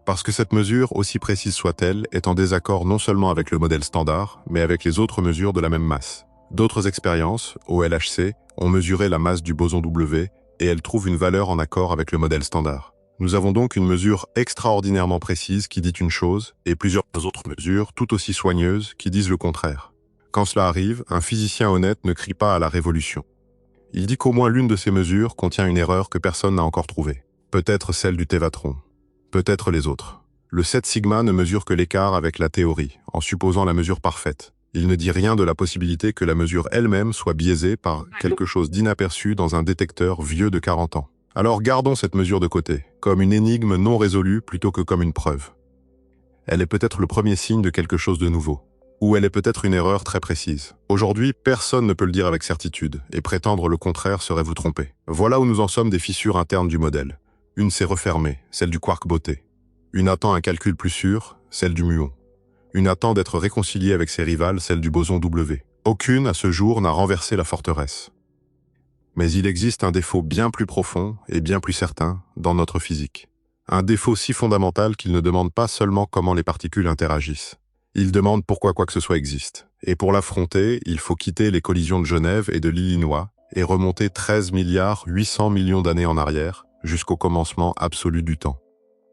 Parce que cette mesure, aussi précise soit-elle, est en désaccord non seulement avec le modèle standard, mais avec les autres mesures de la même masse. D'autres expériences, au LHC, ont mesuré la masse du boson W et elles trouvent une valeur en accord avec le modèle standard. Nous avons donc une mesure extraordinairement précise qui dit une chose, et plusieurs autres mesures tout aussi soigneuses qui disent le contraire. Quand cela arrive, un physicien honnête ne crie pas à la révolution. Il dit qu'au moins l'une de ces mesures contient une erreur que personne n'a encore trouvée. Peut-être celle du Tevatron. Peut-être les autres. Le 7 sigma ne mesure que l'écart avec la théorie, en supposant la mesure parfaite. Il ne dit rien de la possibilité que la mesure elle-même soit biaisée par quelque chose d'inaperçu dans un détecteur vieux de 40 ans. Alors gardons cette mesure de côté, comme une énigme non résolue plutôt que comme une preuve. Elle est peut-être le premier signe de quelque chose de nouveau. Ou elle est peut-être une erreur très précise. Aujourd'hui, personne ne peut le dire avec certitude, et prétendre le contraire serait vous tromper. Voilà où nous en sommes des fissures internes du modèle. Une s'est refermée, celle du quark beauté. Une attend un calcul plus sûr, celle du muon. Une attend d'être réconciliée avec ses rivales, celle du boson W. Aucune, à ce jour, n'a renversé la forteresse. Mais il existe un défaut bien plus profond et bien plus certain dans notre physique. Un défaut si fondamental qu'il ne demande pas seulement comment les particules interagissent. Il demande pourquoi quoi que ce soit existe. Et pour l'affronter, il faut quitter les collisions de Genève et de l'Illinois et remonter 13 milliards 800 millions d'années en arrière, jusqu'au commencement absolu du temps.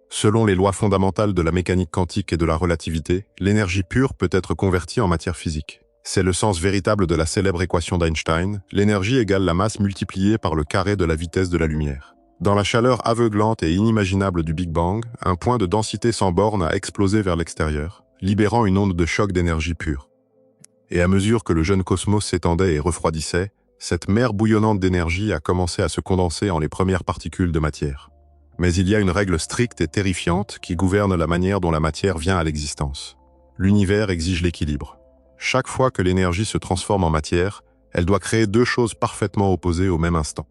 Selon les lois fondamentales de la mécanique quantique et de la relativité, l'énergie pure peut être convertie en matière physique. C'est le sens véritable de la célèbre équation d'Einstein, l'énergie égale la masse multipliée par le carré de la vitesse de la lumière. Dans la chaleur aveuglante et inimaginable du Big Bang, un point de densité sans borne a explosé vers l'extérieur, libérant une onde de choc d'énergie pure. Et à mesure que le jeune cosmos s'étendait et refroidissait, Cette mer bouillonnante d'énergie a commencé à se condenser en les premières particules de matière. Mais il y a une règle stricte et terrifiante qui gouverne la manière dont la matière vient à l'existence. L'univers exige l'équilibre. Chaque fois que l'énergie se transforme en matière, elle doit créer deux choses parfaitement opposées au même instant.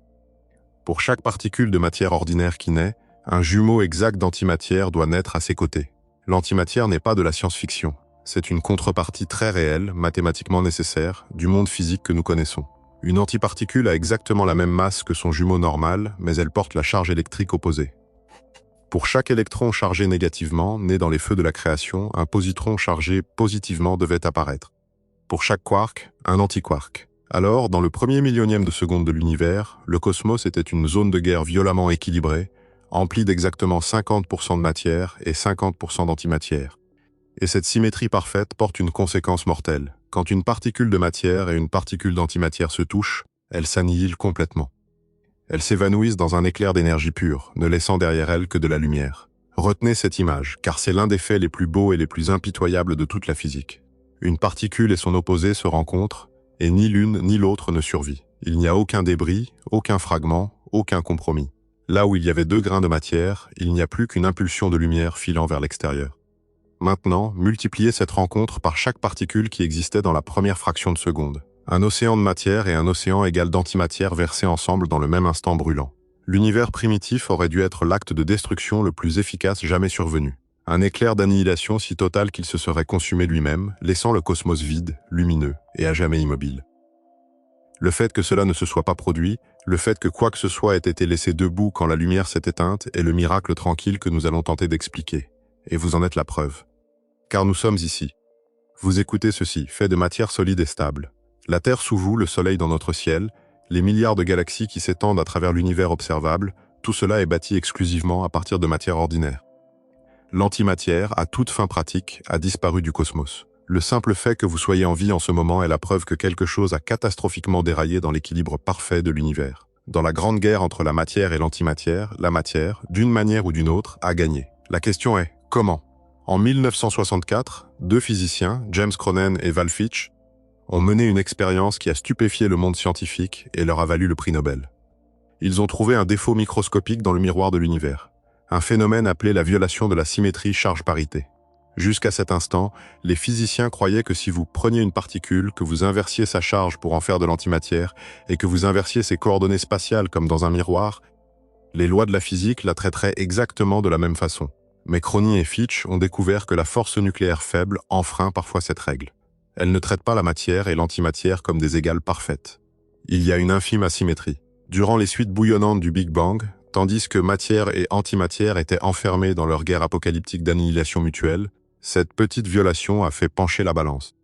Pour chaque particule de matière ordinaire qui naît, un jumeau exact d'antimatière doit naître à ses côtés. L'antimatière n'est pas de la science-fiction. C'est une contrepartie très réelle, mathématiquement nécessaire, du monde physique que nous connaissons. Une antiparticule a exactement la même masse que son jumeau normal, mais elle porte la charge électrique opposée. Pour chaque électron chargé négativement, né dans les feux de la création, un positron chargé positivement devait apparaître. Pour chaque quark, un antiquark. Alors, dans le premier millionième de seconde de l'univers, le cosmos était une zone de guerre violemment équilibrée, emplie d'exactement 50% de matière et 50% d'antimatière. Et cette symétrie parfaite porte une conséquence mortelle. Quand une particule de matière et une particule d'antimatière se touchent, elles s'annihilent complètement. Elles s'évanouissent dans un éclair d'énergie pure, ne laissant derrière elles que de la lumière. Retenez cette image, car c'est l'un des faits les plus beaux et les plus impitoyables de toute la physique. Une particule et son opposé se rencontrent, et ni l'une ni l'autre ne survit. Il n'y a aucun débris, aucun fragment, aucun compromis. Là où il y avait deux grains de matière, il n'y a plus qu'une impulsion de lumière filant vers l'extérieur. Maintenant, multipliez cette rencontre par chaque particule qui existait dans la première fraction de seconde. Un océan de matière et un océan égal d'antimatière versés ensemble dans le même instant brûlant. L'univers primitif aurait dû être l'acte de destruction le plus efficace jamais survenu. Un éclair d'annihilation si total qu'il se serait consumé lui-même, laissant le cosmos vide, lumineux et à jamais immobile. Le fait que cela ne se soit pas produit, le fait que quoi que ce soit ait été laissé debout quand la lumière s'est éteinte est le miracle tranquille que nous allons tenter d'expliquer. Et vous en êtes la preuve. Car nous sommes ici. Vous écoutez ceci, fait de matière solide et stable. La Terre sous vous, le Soleil dans notre ciel, les milliards de galaxies qui s'étendent à travers l'univers observable, tout cela est bâti exclusivement à partir de matière ordinaire. L'antimatière, à toute fin pratique, a disparu du cosmos. Le simple fait que vous soyez en vie en ce moment est la preuve que quelque chose a catastrophiquement déraillé dans l'équilibre parfait de l'univers. Dans la grande guerre entre la matière et l'antimatière, la matière, d'une manière ou d'une autre, a gagné. La question est, comment ? En 1964, deux physiciens, James Cronin et Val Fitch, ont mené une expérience qui a stupéfié le monde scientifique et leur a valu le prix Nobel. Ils ont trouvé un défaut microscopique dans le miroir de l'univers, un phénomène appelé la violation de la symétrie charge-parité. Jusqu'à cet instant, les physiciens croyaient que si vous preniez une particule, que vous inversiez sa charge pour en faire de l'antimatière et que vous inversiez ses coordonnées spatiales comme dans un miroir, les lois de la physique la traiteraient exactement de la même façon. Mais Cronin et Fitch ont découvert que la force nucléaire faible enfreint parfois cette règle. Elle ne traite pas la matière et l'antimatière comme des égales parfaites. Il y a une infime asymétrie. Durant les suites bouillonnantes du Big Bang, tandis que matière et antimatière étaient enfermées dans leur guerre apocalyptique d'annihilation mutuelle, cette petite violation a fait pencher la balance.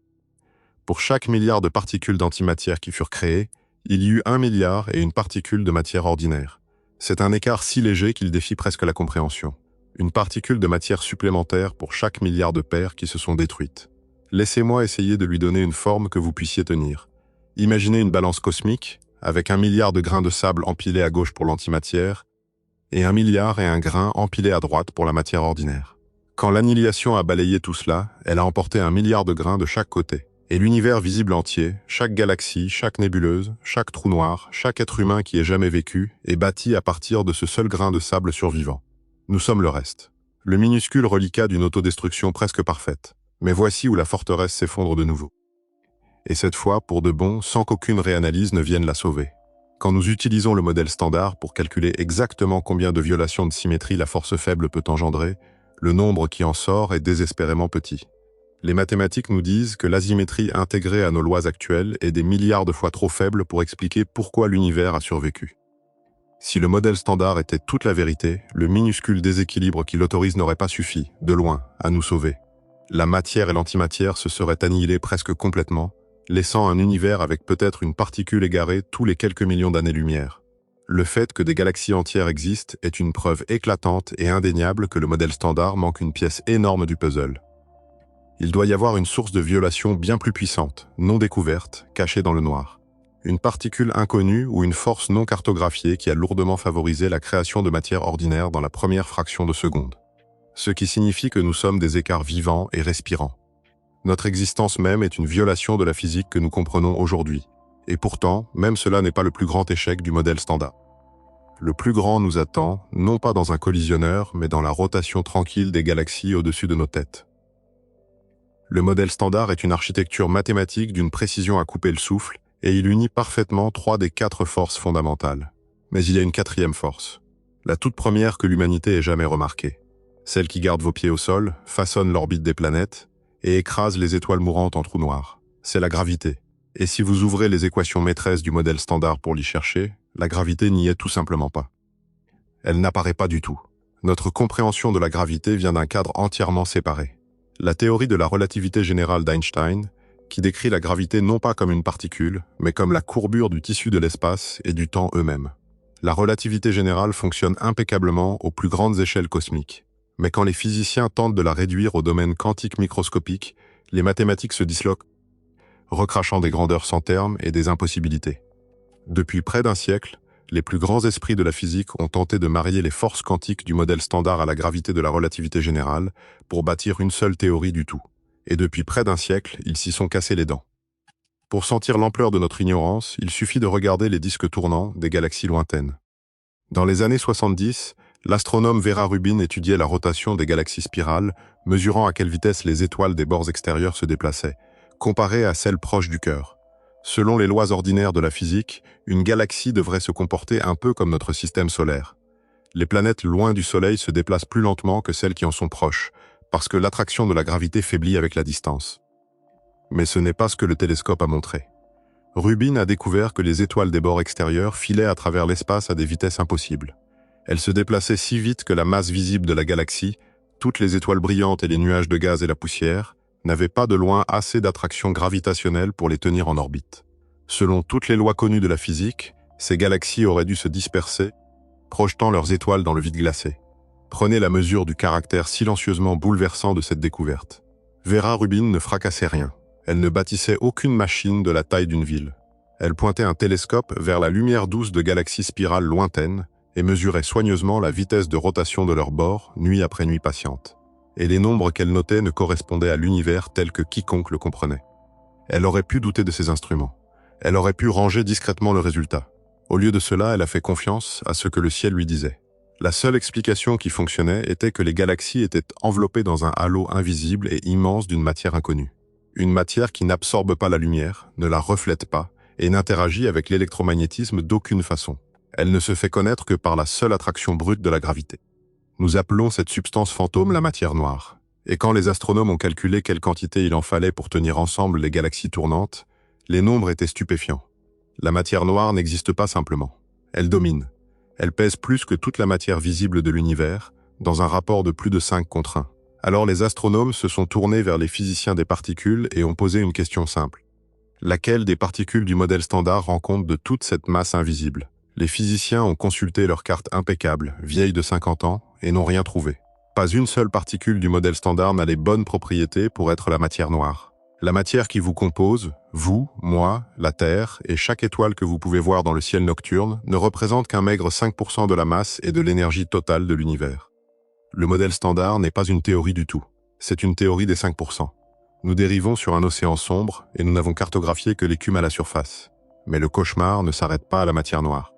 Pour chaque milliard de particules d'antimatière qui furent créées, il y eut 1 milliard et une particule de matière ordinaire. C'est un écart si léger qu'il défie presque la compréhension. Une particule de matière supplémentaire pour chaque milliard de paires qui se sont détruites. Laissez-moi essayer de lui donner une forme que vous puissiez tenir. Imaginez une balance cosmique, avec 1 milliard de grains de sable empilés à gauche pour l'antimatière, et 1 milliard et un grain empilés à droite pour la matière ordinaire. Quand l'annihilation a balayé tout cela, elle a emporté 1 milliard de grains de chaque côté. Et l'univers visible entier, chaque galaxie, chaque nébuleuse, chaque trou noir, chaque être humain qui ait jamais vécu, est bâti à partir de ce seul grain de sable survivant. Nous sommes le reste. Le minuscule reliquat d'une autodestruction presque parfaite. Mais voici où la forteresse s'effondre de nouveau. Et cette fois, pour de bon, sans qu'aucune réanalyse ne vienne la sauver. Quand nous utilisons le modèle standard pour calculer exactement combien de violations de symétrie la force faible peut engendrer, le nombre qui en sort est désespérément petit. Les mathématiques nous disent que l'asymétrie intégrée à nos lois actuelles est des milliards de fois trop faible pour expliquer pourquoi l'univers a survécu. Si le modèle standard était toute la vérité, le minuscule déséquilibre qui l'autorise n'aurait pas suffi, de loin, à nous sauver. La matière et l'antimatière se seraient annihilées presque complètement, laissant un univers avec peut-être une particule égarée tous les quelques millions d'années-lumière. Le fait que des galaxies entières existent est une preuve éclatante et indéniable que le modèle standard manque une pièce énorme du puzzle. Il doit y avoir une source de violation bien plus puissante, non découverte, cachée dans le noir. Une particule inconnue ou une force non cartographiée qui a lourdement favorisé la création de matière ordinaire dans la première fraction de seconde. Ce qui signifie que nous sommes des écarts vivants et respirants. Notre existence même est une violation de la physique que nous comprenons aujourd'hui. Et pourtant, même cela n'est pas le plus grand échec du modèle standard. Le plus grand nous attend, non pas dans un collisionneur, mais dans la rotation tranquille des galaxies au-dessus de nos têtes. Le modèle standard est une architecture mathématique d'une précision à couper le souffle, et il unit parfaitement 3 des 4 forces fondamentales. Mais il y a une 4e force, la toute première que l'humanité ait jamais remarquée. Celle qui garde vos pieds au sol, façonne l'orbite des planètes, et écrase les étoiles mourantes en trous noirs. C'est la gravité. Et si vous ouvrez les équations maîtresses du modèle standard pour l'y chercher, la gravité n'y est tout simplement pas. Elle n'apparaît pas du tout. Notre compréhension de la gravité vient d'un cadre entièrement séparé. La théorie de la relativité générale d'Einstein, qui décrit la gravité non pas comme une particule, mais comme la courbure du tissu de l'espace et du temps eux-mêmes. La relativité générale fonctionne impeccablement aux plus grandes échelles cosmiques. Mais quand les physiciens tentent de la réduire au domaine quantique microscopique, les mathématiques se disloquent, recrachant des grandeurs sans terme et des impossibilités. Depuis près d'un siècle, les plus grands esprits de la physique ont tenté de marier les forces quantiques du modèle standard à la gravité de la relativité générale pour bâtir une seule théorie du tout. Et depuis près d'un siècle, ils s'y sont cassés les dents. Pour sentir l'ampleur de notre ignorance, il suffit de regarder les disques tournants des galaxies lointaines. Dans les années 70, l'astronome Vera Rubin étudiait la rotation des galaxies spirales, mesurant à quelle vitesse les étoiles des bords extérieurs se déplaçaient, comparées à celles proches du cœur. Selon les lois ordinaires de la physique, une galaxie devrait se comporter un peu comme notre système solaire. Les planètes loin du Soleil se déplacent plus lentement que celles qui en sont proches, parce que l'attraction de la gravité faiblit avec la distance. Mais ce n'est pas ce que le télescope a montré. Rubin a découvert que les étoiles des bords extérieurs filaient à travers l'espace à des vitesses impossibles. Elles se déplaçaient si vite que la masse visible de la galaxie, toutes les étoiles brillantes et les nuages de gaz et la poussière, n'avaient pas de loin assez d'attraction gravitationnelle pour les tenir en orbite. Selon toutes les lois connues de la physique, ces galaxies auraient dû se disperser, projetant leurs étoiles dans le vide glacé. Prenez la mesure du caractère silencieusement bouleversant de cette découverte. Vera Rubin ne fracassait rien. Elle ne bâtissait aucune machine de la taille d'une ville. Elle pointait un télescope vers la lumière douce de galaxies spirales lointaines et mesurait soigneusement la vitesse de rotation de leurs bords, nuit après nuit patiente. Et les nombres qu'elle notait ne correspondaient à l'univers tel que quiconque le comprenait. Elle aurait pu douter de ses instruments. Elle aurait pu ranger discrètement le résultat. Au lieu de cela, elle a fait confiance à ce que le ciel lui disait. La seule explication qui fonctionnait était que les galaxies étaient enveloppées dans un halo invisible et immense d'une matière inconnue. Une matière qui n'absorbe pas la lumière, ne la reflète pas et n'interagit avec l'électromagnétisme d'aucune façon. Elle ne se fait connaître que par la seule attraction brute de la gravité. Nous appelons cette substance fantôme la matière noire. Et quand les astronomes ont calculé quelle quantité il en fallait pour tenir ensemble les galaxies tournantes, les nombres étaient stupéfiants. La matière noire n'existe pas simplement. Elle domine. Elle pèse plus que toute la matière visible de l'univers, dans un rapport de plus de 5 contre 1. Alors les astronomes se sont tournés vers les physiciens des particules et ont posé une question simple. Laquelle des particules du modèle standard rend compte de toute cette masse invisible? Les physiciens ont consulté leurs cartes impeccables, vieilles de 50 ans, et n'ont rien trouvé. Pas une seule particule du modèle standard n'a les bonnes propriétés pour être la matière noire. La matière qui vous compose, vous, moi, la Terre et chaque étoile que vous pouvez voir dans le ciel nocturne, ne représente qu'un maigre 5% de la masse et de l'énergie totale de l'univers. Le modèle standard n'est pas une théorie du tout. C'est une théorie des 5%. Nous dérivons sur un océan sombre et nous n'avons cartographié que l'écume à la surface. Mais le cauchemar ne s'arrête pas à la matière noire.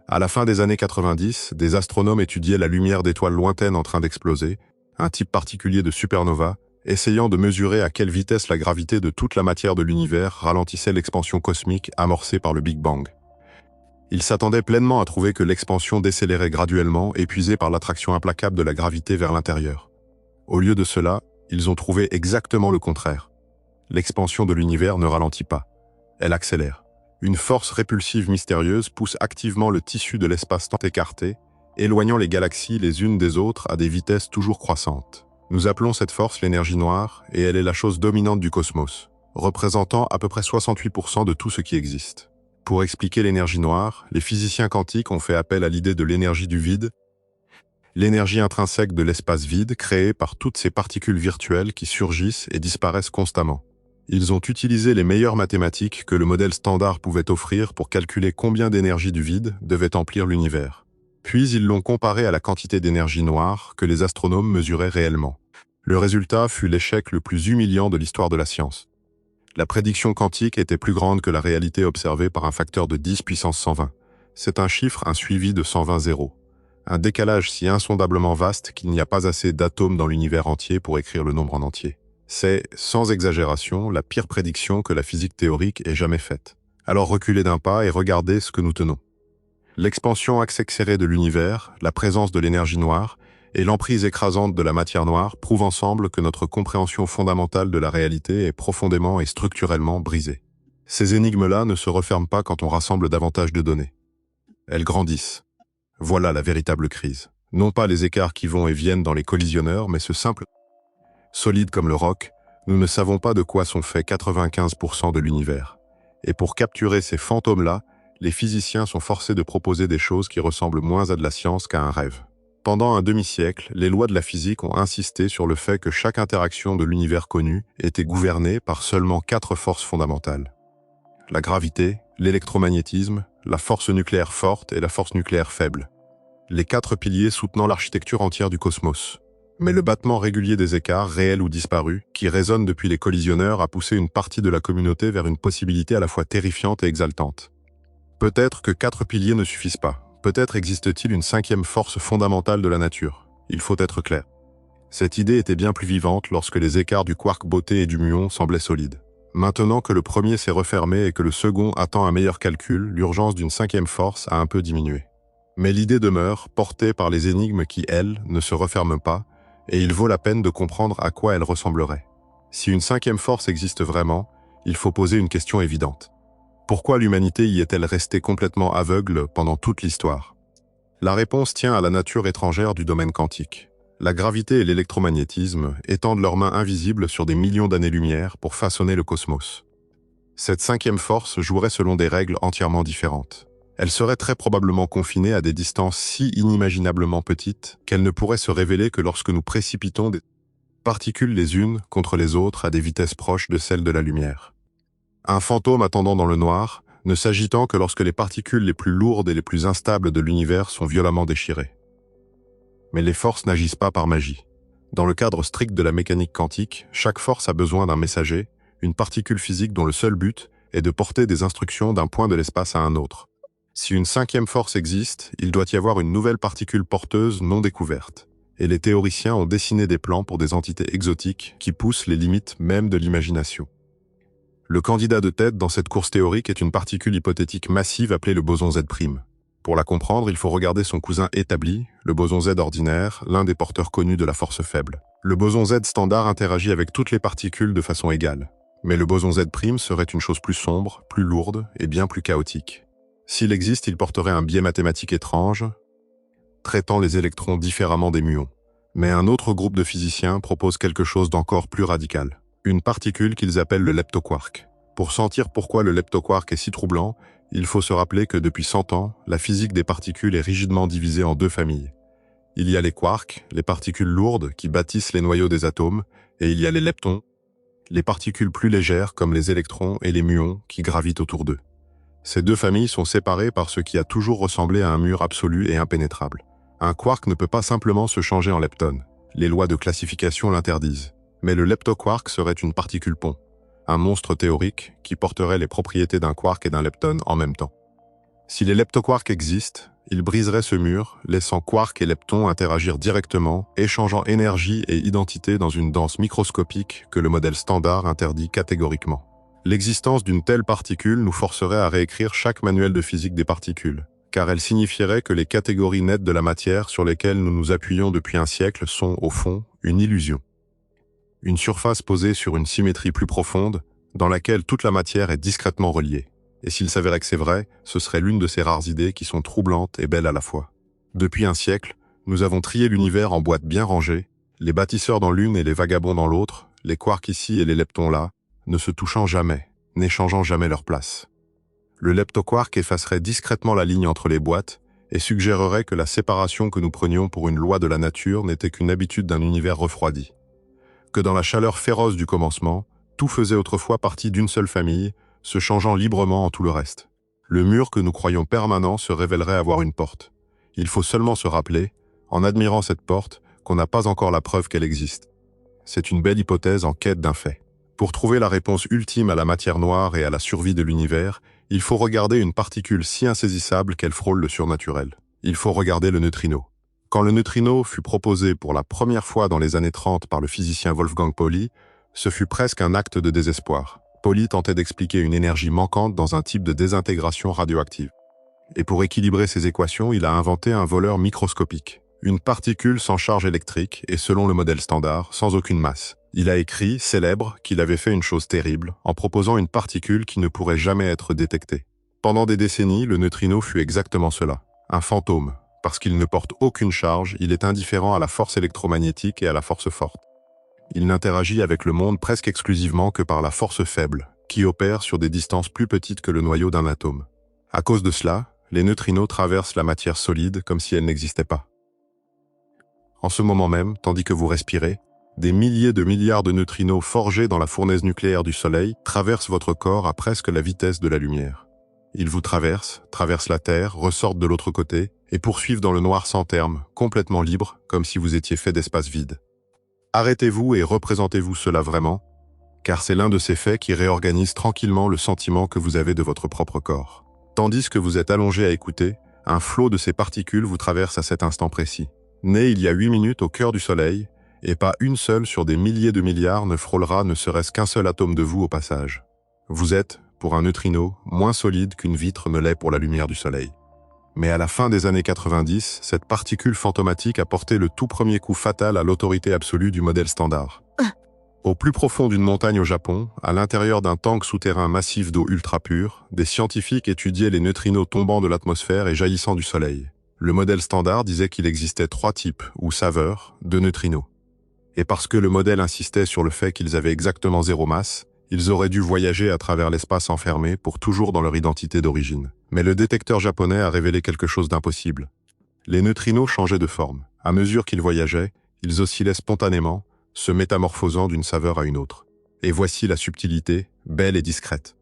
À la fin des années 90, des astronomes étudiaient la lumière d'étoiles lointaines en train d'exploser, un type particulier de supernova, essayant de mesurer à quelle vitesse la gravité de toute la matière de l'univers ralentissait l'expansion cosmique amorcée par le Big Bang. Ils s'attendaient pleinement à trouver que l'expansion décélérait graduellement, épuisée par l'attraction implacable de la gravité vers l'intérieur. Au lieu de cela, ils ont trouvé exactement le contraire. L'expansion de l'univers ne ralentit pas, elle accélère. Une force répulsive mystérieuse pousse activement le tissu de l'espace-temps écarté, éloignant les galaxies les unes des autres à des vitesses toujours croissantes. Nous appelons cette force l'énergie noire, et elle est la chose dominante du cosmos, représentant à peu près 68% de tout ce qui existe. Pour expliquer l'énergie noire, les physiciens quantiques ont fait appel à l'idée de l'énergie du vide, l'énergie intrinsèque de l'espace vide créée par toutes ces particules virtuelles qui surgissent et disparaissent constamment. Ils ont utilisé les meilleures mathématiques que le modèle standard pouvait offrir pour calculer combien d'énergie du vide devait emplir l'univers. Puis ils l'ont comparé à la quantité d'énergie noire que les astronomes mesuraient réellement. Le résultat fut l'échec le plus humiliant de l'histoire de la science. La prédiction quantique était plus grande que la réalité observée par un facteur de 10 puissance 120. C'est un chiffre, un suivi de 120 zéros. Un décalage si insondablement vaste qu'il n'y a pas assez d'atomes dans l'univers entier pour écrire le nombre en entier. C'est, sans exagération, la pire prédiction que la physique théorique ait jamais faite. Alors reculez d'un pas et regardez ce que nous tenons. L'expansion accélérée de l'univers, la présence de l'énergie noire et l'emprise écrasante de la matière noire prouvent ensemble que notre compréhension fondamentale de la réalité est profondément et structurellement brisée. Ces énigmes-là ne se referment pas quand on rassemble davantage de données. Elles grandissent. Voilà la véritable crise. Non pas les écarts qui vont et viennent dans les collisionneurs, mais ce simple solide comme le roc, nous ne savons pas de quoi sont faits 95% de l'univers. Et pour capturer ces fantômes-là, les physiciens sont forcés de proposer des choses qui ressemblent moins à de la science qu'à un rêve. Pendant un demi-siècle, les lois de la physique ont insisté sur le fait que chaque interaction de l'univers connu était gouvernée par seulement 4 forces fondamentales. La gravité, l'électromagnétisme, la force nucléaire forte et la force nucléaire faible. Les 4 piliers soutenant l'architecture entière du cosmos. Mais le battement régulier des écarts, réels ou disparus, qui résonne depuis les collisionneurs, a poussé une partie de la communauté vers une possibilité à la fois terrifiante et exaltante. Peut-être que 4 piliers ne suffisent pas. Peut-être existe-t-il une 5e force fondamentale de la nature. Il faut être clair. Cette idée était bien plus vivante lorsque les écarts du quark beauté et du muon semblaient solides. Maintenant que le premier s'est refermé et que le second attend un meilleur calcul, l'urgence d'une 5e force a un peu diminué. Mais l'idée demeure, portée par les énigmes qui, elles, ne se referment pas, et il vaut la peine de comprendre à quoi elle ressemblerait. Si une 5e force existe vraiment, il faut poser une question évidente. Pourquoi l'humanité y est-elle restée complètement aveugle pendant toute l'histoire? La réponse tient à la nature étrangère du domaine quantique. La gravité et l'électromagnétisme étendent leurs mains invisibles sur des millions d'années-lumière pour façonner le cosmos. Cette 5e force jouerait selon des règles entièrement différentes. Elle serait très probablement confinée à des distances si inimaginablement petites qu'elle ne pourrait se révéler que lorsque nous précipitons des particules les unes contre les autres à des vitesses proches de celles de la lumière. Un fantôme attendant dans le noir, ne s'agitant que lorsque les particules les plus lourdes et les plus instables de l'univers sont violemment déchirées. Mais les forces n'agissent pas par magie. Dans le cadre strict de la mécanique quantique, chaque force a besoin d'un messager, une particule physique dont le seul but est de porter des instructions d'un point de l'espace à un autre. Si une 5e force existe, il doit y avoir une nouvelle particule porteuse non découverte. Et les théoriciens ont dessiné des plans pour des entités exotiques qui poussent les limites même de l'imagination. Le candidat de tête dans cette course théorique est une particule hypothétique massive appelée le boson Z'. Pour la comprendre, il faut regarder son cousin établi, le boson Z ordinaire, l'un des porteurs connus de la force faible. Le boson Z standard interagit avec toutes les particules de façon égale. Mais le boson Z' serait une chose plus sombre, plus lourde et bien plus chaotique. S'il existe, il porterait un biais mathématique étrange, traitant les électrons différemment des muons. Mais un autre groupe de physiciens propose quelque chose d'encore plus radical. Une particule qu'ils appellent le leptoquark. Pour sentir pourquoi le leptoquark est si troublant, il faut se rappeler que depuis 100 ans, la physique des particules est rigidement divisée en 2 familles. Il y a les quarks, les particules lourdes qui bâtissent les noyaux des atomes, et il y a les leptons, les particules plus légères comme les électrons et les muons qui gravitent autour d'eux. Ces 2 familles sont séparées par ce qui a toujours ressemblé à un mur absolu et impénétrable. Un quark ne peut pas simplement se changer en lepton. Les lois de classification l'interdisent. Mais le leptoquark serait une particule pont, un monstre théorique qui porterait les propriétés d'un quark et d'un lepton en même temps. Si les leptoquarks existent, ils briseraient ce mur, laissant quark et leptons interagir directement, échangeant énergie et identité dans une danse microscopique que le modèle standard interdit catégoriquement. L'existence d'une telle particule nous forcerait à réécrire chaque manuel de physique des particules, car elle signifierait que les catégories nettes de la matière sur lesquelles nous nous appuyons depuis un siècle sont, au fond, une illusion. Une surface posée sur une symétrie plus profonde, dans laquelle toute la matière est discrètement reliée. Et s'il s'avérait que c'est vrai, ce serait l'une de ces rares idées qui sont troublantes et belles à la fois. Depuis un siècle, nous avons trié l'univers en boîtes bien rangées, les bâtisseurs dans l'une et les vagabonds dans l'autre, les quarks ici et les leptons là, ne se touchant jamais, n'échangeant jamais leur place. Le leptoquark effacerait discrètement la ligne entre les boîtes et suggérerait que la séparation que nous prenions pour une loi de la nature n'était qu'une habitude d'un univers refroidi. Que dans la chaleur féroce du commencement, tout faisait autrefois partie d'une seule famille, se changeant librement en tout le reste. Le mur que nous croyons permanent se révélerait avoir une porte. Il faut seulement se rappeler, en admirant cette porte, qu'on n'a pas encore la preuve qu'elle existe. C'est une belle hypothèse en quête d'un fait. Pour trouver la réponse ultime à la matière noire et à la survie de l'univers, il faut regarder une particule si insaisissable qu'elle frôle le surnaturel. Il faut regarder le neutrino. Quand le neutrino fut proposé pour la première fois dans les années 30 par le physicien Wolfgang Pauli, ce fut presque un acte de désespoir. Pauli tentait d'expliquer une énergie manquante dans un type de désintégration radioactive. Et pour équilibrer ces équations, il a inventé un voleur microscopique. Une particule sans charge électrique et selon le modèle standard, sans aucune masse. Il a écrit, célèbre, qu'il avait fait une chose terrible, en proposant une particule qui ne pourrait jamais être détectée. Pendant des décennies, le neutrino fut exactement cela, un fantôme. Parce qu'il ne porte aucune charge, il est indifférent à la force électromagnétique et à la force forte. Il n'interagit avec le monde presque exclusivement que par la force faible, qui opère sur des distances plus petites que le noyau d'un atome. À cause de cela, les neutrinos traversent la matière solide comme si elle n'existait pas. En ce moment même, tandis que vous respirez, des milliers de milliards de neutrinos forgés dans la fournaise nucléaire du Soleil traversent votre corps à presque la vitesse de la lumière. Ils vous traversent la Terre, ressortent de l'autre côté et poursuivent dans le noir sans terme, complètement libre, comme si vous étiez fait d'espace vide. Arrêtez-vous et représentez-vous cela vraiment, car c'est l'un de ces faits qui réorganise tranquillement le sentiment que vous avez de votre propre corps. Tandis que vous êtes allongé à écouter, un flot de ces particules vous traverse à cet instant précis. Né il y a 8 minutes au cœur du Soleil, et pas une seule sur des milliers de milliards ne frôlera ne serait-ce qu'un seul atome de vous au passage. Vous êtes, pour un neutrino, moins solide qu'une vitre ne l'est pour la lumière du Soleil. Mais à la fin des années 90, cette particule fantomatique a porté le tout premier coup fatal à l'autorité absolue du modèle standard. Au plus profond d'une montagne au Japon, à l'intérieur d'un tank souterrain massif d'eau ultra pure, des scientifiques étudiaient les neutrinos tombant de l'atmosphère et jaillissant du Soleil. Le modèle standard disait qu'il existait 3 types, ou saveurs, de neutrinos. Et parce que le modèle insistait sur le fait qu'ils avaient exactement 0 masse, ils auraient dû voyager à travers l'espace enfermé pour toujours dans leur identité d'origine. Mais le détecteur japonais a révélé quelque chose d'impossible. Les neutrinos changeaient de forme. À mesure qu'ils voyageaient, ils oscillaient spontanément, se métamorphosant d'une saveur à une autre. Et voici la subtilité, belle et discrète.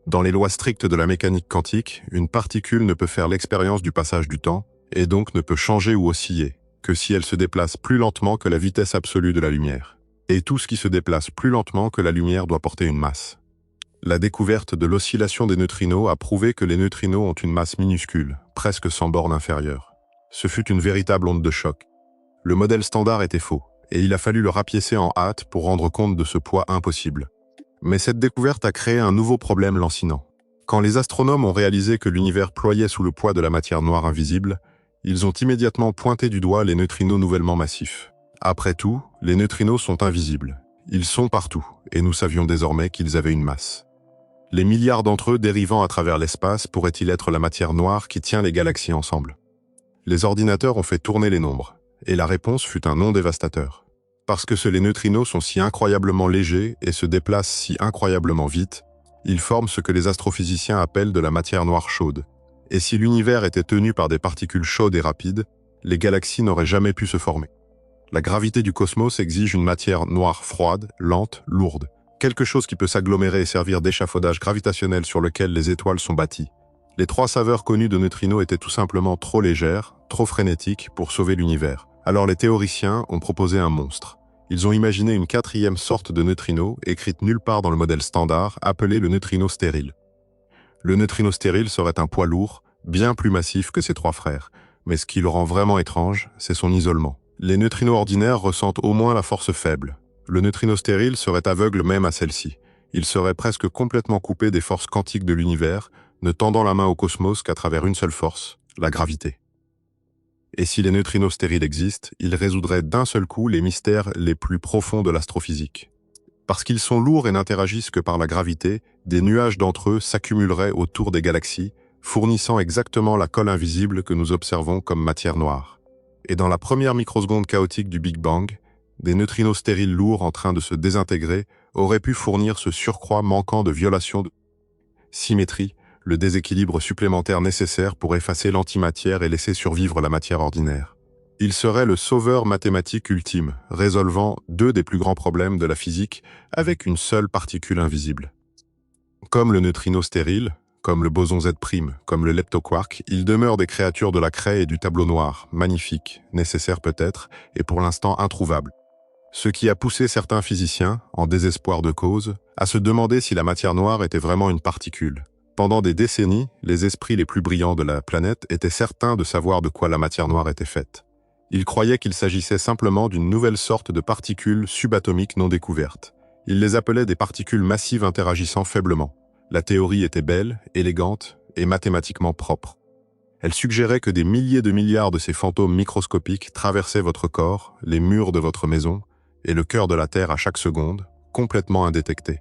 Dans les lois strictes de la mécanique quantique, une particule ne peut faire l'expérience du passage du temps, et donc ne peut changer ou osciller, que si elle se déplace plus lentement que la vitesse absolue de la lumière. Et tout ce qui se déplace plus lentement que la lumière doit porter une masse. La découverte de l'oscillation des neutrinos a prouvé que les neutrinos ont une masse minuscule, presque sans borne inférieure. Ce fut une véritable onde de choc. Le modèle standard était faux, et il a fallu le rapiécer en hâte pour rendre compte de ce poids impossible. Mais cette découverte a créé un nouveau problème lancinant. Quand les astronomes ont réalisé que l'univers ployait sous le poids de la matière noire invisible, ils ont immédiatement pointé du doigt les neutrinos nouvellement massifs. Après tout, les neutrinos sont invisibles. Ils sont partout, et nous savions désormais qu'ils avaient une masse. Les milliards d'entre eux dérivant à travers l'espace pourraient-ils être la matière noire qui tient les galaxies ensemble? Les ordinateurs ont fait tourner les nombres, et la réponse fut un non dévastateur. Parce que les neutrinos sont si incroyablement légers et se déplacent si incroyablement vite, ils forment ce que les astrophysiciens appellent de la matière noire chaude. Et si l'univers était tenu par des particules chaudes et rapides, les galaxies n'auraient jamais pu se former. La gravité du cosmos exige une matière noire froide, lente, lourde. Quelque chose qui peut s'agglomérer et servir d'échafaudage gravitationnel sur lequel les étoiles sont bâties. Les 3 saveurs connues de neutrinos étaient tout simplement trop légères, trop frénétiques pour sauver l'univers. Alors les théoriciens ont proposé un monstre. Ils ont imaginé une 4e sorte de neutrino, écrite nulle part dans le modèle standard, appelée le neutrino stérile. Le neutrino stérile serait un poids lourd, bien plus massif que ses 3 frères. Mais ce qui le rend vraiment étrange, c'est son isolement. Les neutrinos ordinaires ressentent au moins la force faible. Le neutrino stérile serait aveugle même à celle-ci. Il serait presque complètement coupé des forces quantiques de l'univers, ne tendant la main au cosmos qu'à travers une seule force, la gravité. Et si les neutrinos stériles existent, ils résoudraient d'un seul coup les mystères les plus profonds de l'astrophysique. Parce qu'ils sont lourds et n'interagissent que par la gravité, des nuages d'entre eux s'accumuleraient autour des galaxies, fournissant exactement la colle invisible que nous observons comme matière noire. Et dans la première microseconde chaotique du Big Bang, des neutrinos stériles lourds en train de se désintégrer auraient pu fournir ce surcroît manquant de violation de symétrie, le déséquilibre supplémentaire nécessaire pour effacer l'antimatière et laisser survivre la matière ordinaire. Il serait le sauveur mathématique ultime, résolvant 2 des plus grands problèmes de la physique avec une seule particule invisible. Comme le neutrino stérile, comme le boson Z', comme le leptoquark, ils demeurent des créatures de la craie et du tableau noir, magnifiques, nécessaires peut-être, et pour l'instant introuvables. Ce qui a poussé certains physiciens, en désespoir de cause, à se demander si la matière noire était vraiment une particule. Pendant des décennies, les esprits les plus brillants de la planète étaient certains de savoir de quoi la matière noire était faite. Ils croyaient qu'il s'agissait simplement d'une nouvelle sorte de particules subatomiques non découvertes. Ils les appelaient des particules massives interagissant faiblement. La théorie était belle, élégante et mathématiquement propre. Elle suggérait que des milliers de milliards de ces fantômes microscopiques traversaient votre corps, les murs de votre maison et le cœur de la Terre à chaque seconde, complètement indétectés.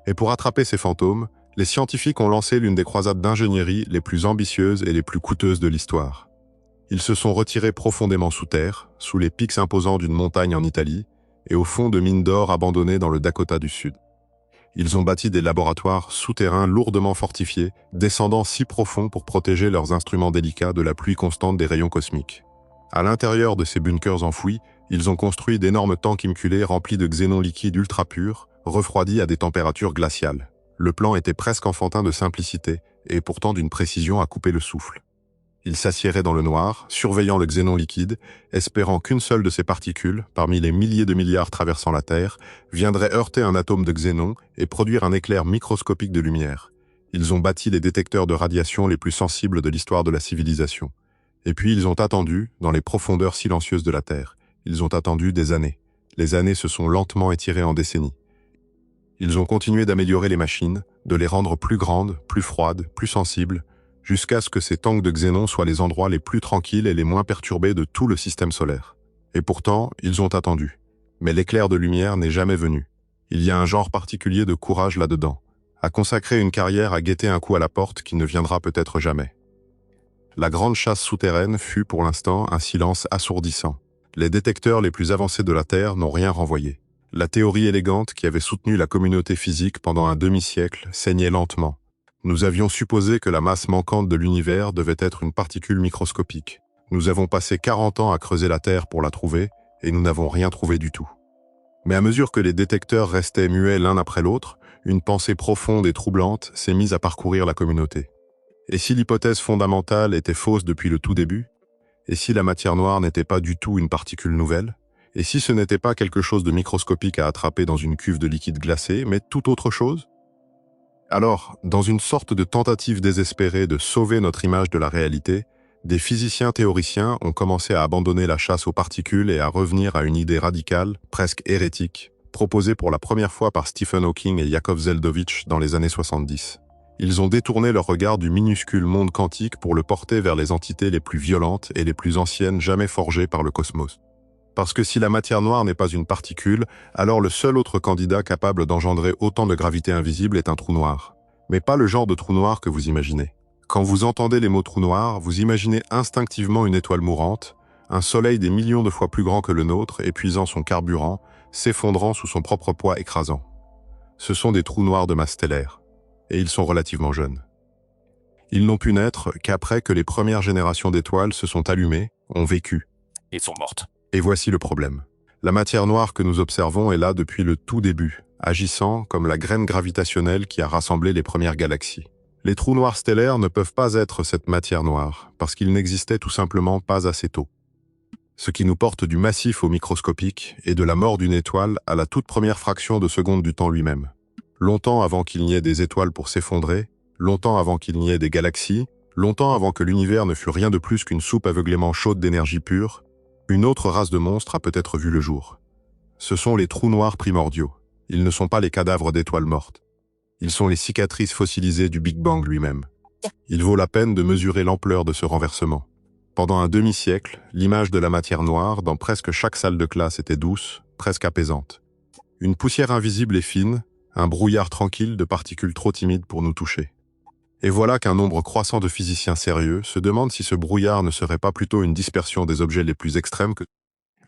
Et pour attraper ces fantômes, les scientifiques ont lancé l'une des croisades d'ingénierie les plus ambitieuses et les plus coûteuses de l'histoire. Ils se sont retirés profondément sous terre, sous les pics imposants d'une montagne en Italie, et au fond de mines d'or abandonnées dans le Dakota du Sud. Ils ont bâti des laboratoires souterrains lourdement fortifiés, descendant si profond pour protéger leurs instruments délicats de la pluie constante des rayons cosmiques. À l'intérieur de ces bunkers enfouis, ils ont construit d'énormes tanks immaculés remplis de xénon liquide ultra pur, refroidis à des températures glaciales. Le plan était presque enfantin de simplicité, et pourtant d'une précision à couper le souffle. Ils s'assiéraient dans le noir, surveillant le xénon liquide, espérant qu'une seule de ces particules, parmi les milliers de milliards traversant la Terre, viendrait heurter un atome de xénon et produire un éclair microscopique de lumière. Ils ont bâti les détecteurs de radiation les plus sensibles de l'histoire de la civilisation. Et puis ils ont attendu, dans les profondeurs silencieuses de la Terre. Ils ont attendu des années. Les années se sont lentement étirées en décennies. Ils ont continué d'améliorer les machines, de les rendre plus grandes, plus froides, plus sensibles, jusqu'à ce que ces tanks de xénon soient les endroits les plus tranquilles et les moins perturbés de tout le système solaire. Et pourtant, ils ont attendu. Mais l'éclair de lumière n'est jamais venu. Il y a un genre particulier de courage là-dedans, à consacrer une carrière à guetter un coup à la porte qui ne viendra peut-être jamais. La grande chasse souterraine fut pour l'instant un silence assourdissant. Les détecteurs les plus avancés de la Terre n'ont rien renvoyé. La théorie élégante qui avait soutenu la communauté physique pendant un demi-siècle saignait lentement. Nous avions supposé que la masse manquante de l'univers devait être une particule microscopique. Nous avons passé 40 ans à creuser la Terre pour la trouver, et nous n'avons rien trouvé du tout. Mais à mesure que les détecteurs restaient muets l'un après l'autre, une pensée profonde et troublante s'est mise à parcourir la communauté. Et si l'hypothèse fondamentale était fausse depuis le tout début? Et si la matière noire n'était pas du tout une particule nouvelle? Et si ce n'était pas quelque chose de microscopique à attraper dans une cuve de liquide glacé, mais tout autre chose? Alors, dans une sorte de tentative désespérée de sauver notre image de la réalité, des physiciens théoriciens ont commencé à abandonner la chasse aux particules et à revenir à une idée radicale, presque hérétique, proposée pour la première fois par Stephen Hawking et Yakov Zeldovich dans les années 70. Ils ont détourné leur regard du minuscule monde quantique pour le porter vers les entités les plus violentes et les plus anciennes jamais forgées par le cosmos. Parce que si la matière noire n'est pas une particule, alors le seul autre candidat capable d'engendrer autant de gravité invisible est un trou noir. Mais pas le genre de trou noir que vous imaginez. Quand vous entendez les mots trou noir, vous imaginez instinctivement une étoile mourante, un soleil des millions de fois plus grand que le nôtre, épuisant son carburant, s'effondrant sous son propre poids écrasant. Ce sont des trous noirs de masse stellaire. Et ils sont relativement jeunes. Ils n'ont pu naître qu'après que les premières générations d'étoiles se sont allumées, ont vécu. Et sont mortes. Et voici le problème. La matière noire que nous observons est là depuis le tout début, agissant comme la graine gravitationnelle qui a rassemblé les premières galaxies. Les trous noirs stellaires ne peuvent pas être cette matière noire, parce qu'ils n'existaient tout simplement pas assez tôt. Ce qui nous porte du massif au microscopique et de la mort d'une étoile à la toute première fraction de seconde du temps lui-même. Longtemps avant qu'il n'y ait des étoiles pour s'effondrer, longtemps avant qu'il n'y ait des galaxies, longtemps avant que l'univers ne fût rien de plus qu'une soupe aveuglément chaude d'énergie pure, une autre race de monstres a peut-être vu le jour. Ce sont les trous noirs primordiaux. Ils ne sont pas les cadavres d'étoiles mortes. Ils sont les cicatrices fossilisées du Big Bang lui-même. Il vaut la peine de mesurer l'ampleur de ce renversement. Pendant un demi-siècle, l'image de la matière noire dans presque chaque salle de classe était douce, presque apaisante. Une poussière invisible et fine, un brouillard tranquille de particules trop timides pour nous toucher. Et voilà qu'un nombre croissant de physiciens sérieux se demandent si ce brouillard ne serait pas plutôt une dispersion des objets les plus extrêmes que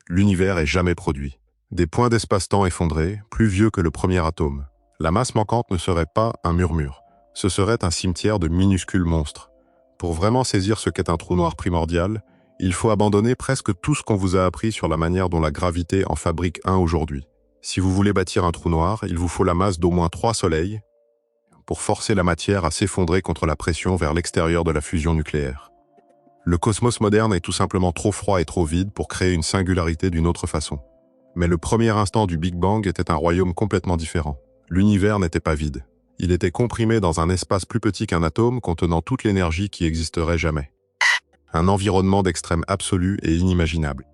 l'univers ait jamais produit. Des points d'espace-temps effondrés, plus vieux que le premier atome. La masse manquante ne serait pas un murmure. Ce serait un cimetière de minuscules monstres. Pour vraiment saisir ce qu'est un trou noir primordial, il faut abandonner presque tout ce qu'on vous a appris sur la manière dont la gravité en fabrique un aujourd'hui. Si vous voulez bâtir un trou noir, il vous faut la masse d'au moins 3 soleils pour forcer la matière à s'effondrer contre la pression vers l'extérieur de la fusion nucléaire. Le cosmos moderne est tout simplement trop froid et trop vide pour créer une singularité d'une autre façon. Mais le premier instant du Big Bang était un royaume complètement différent. L'univers n'était pas vide. Il était comprimé dans un espace plus petit qu'un atome contenant toute l'énergie qui existerait jamais. Un environnement d'extrême absolu et inimaginable.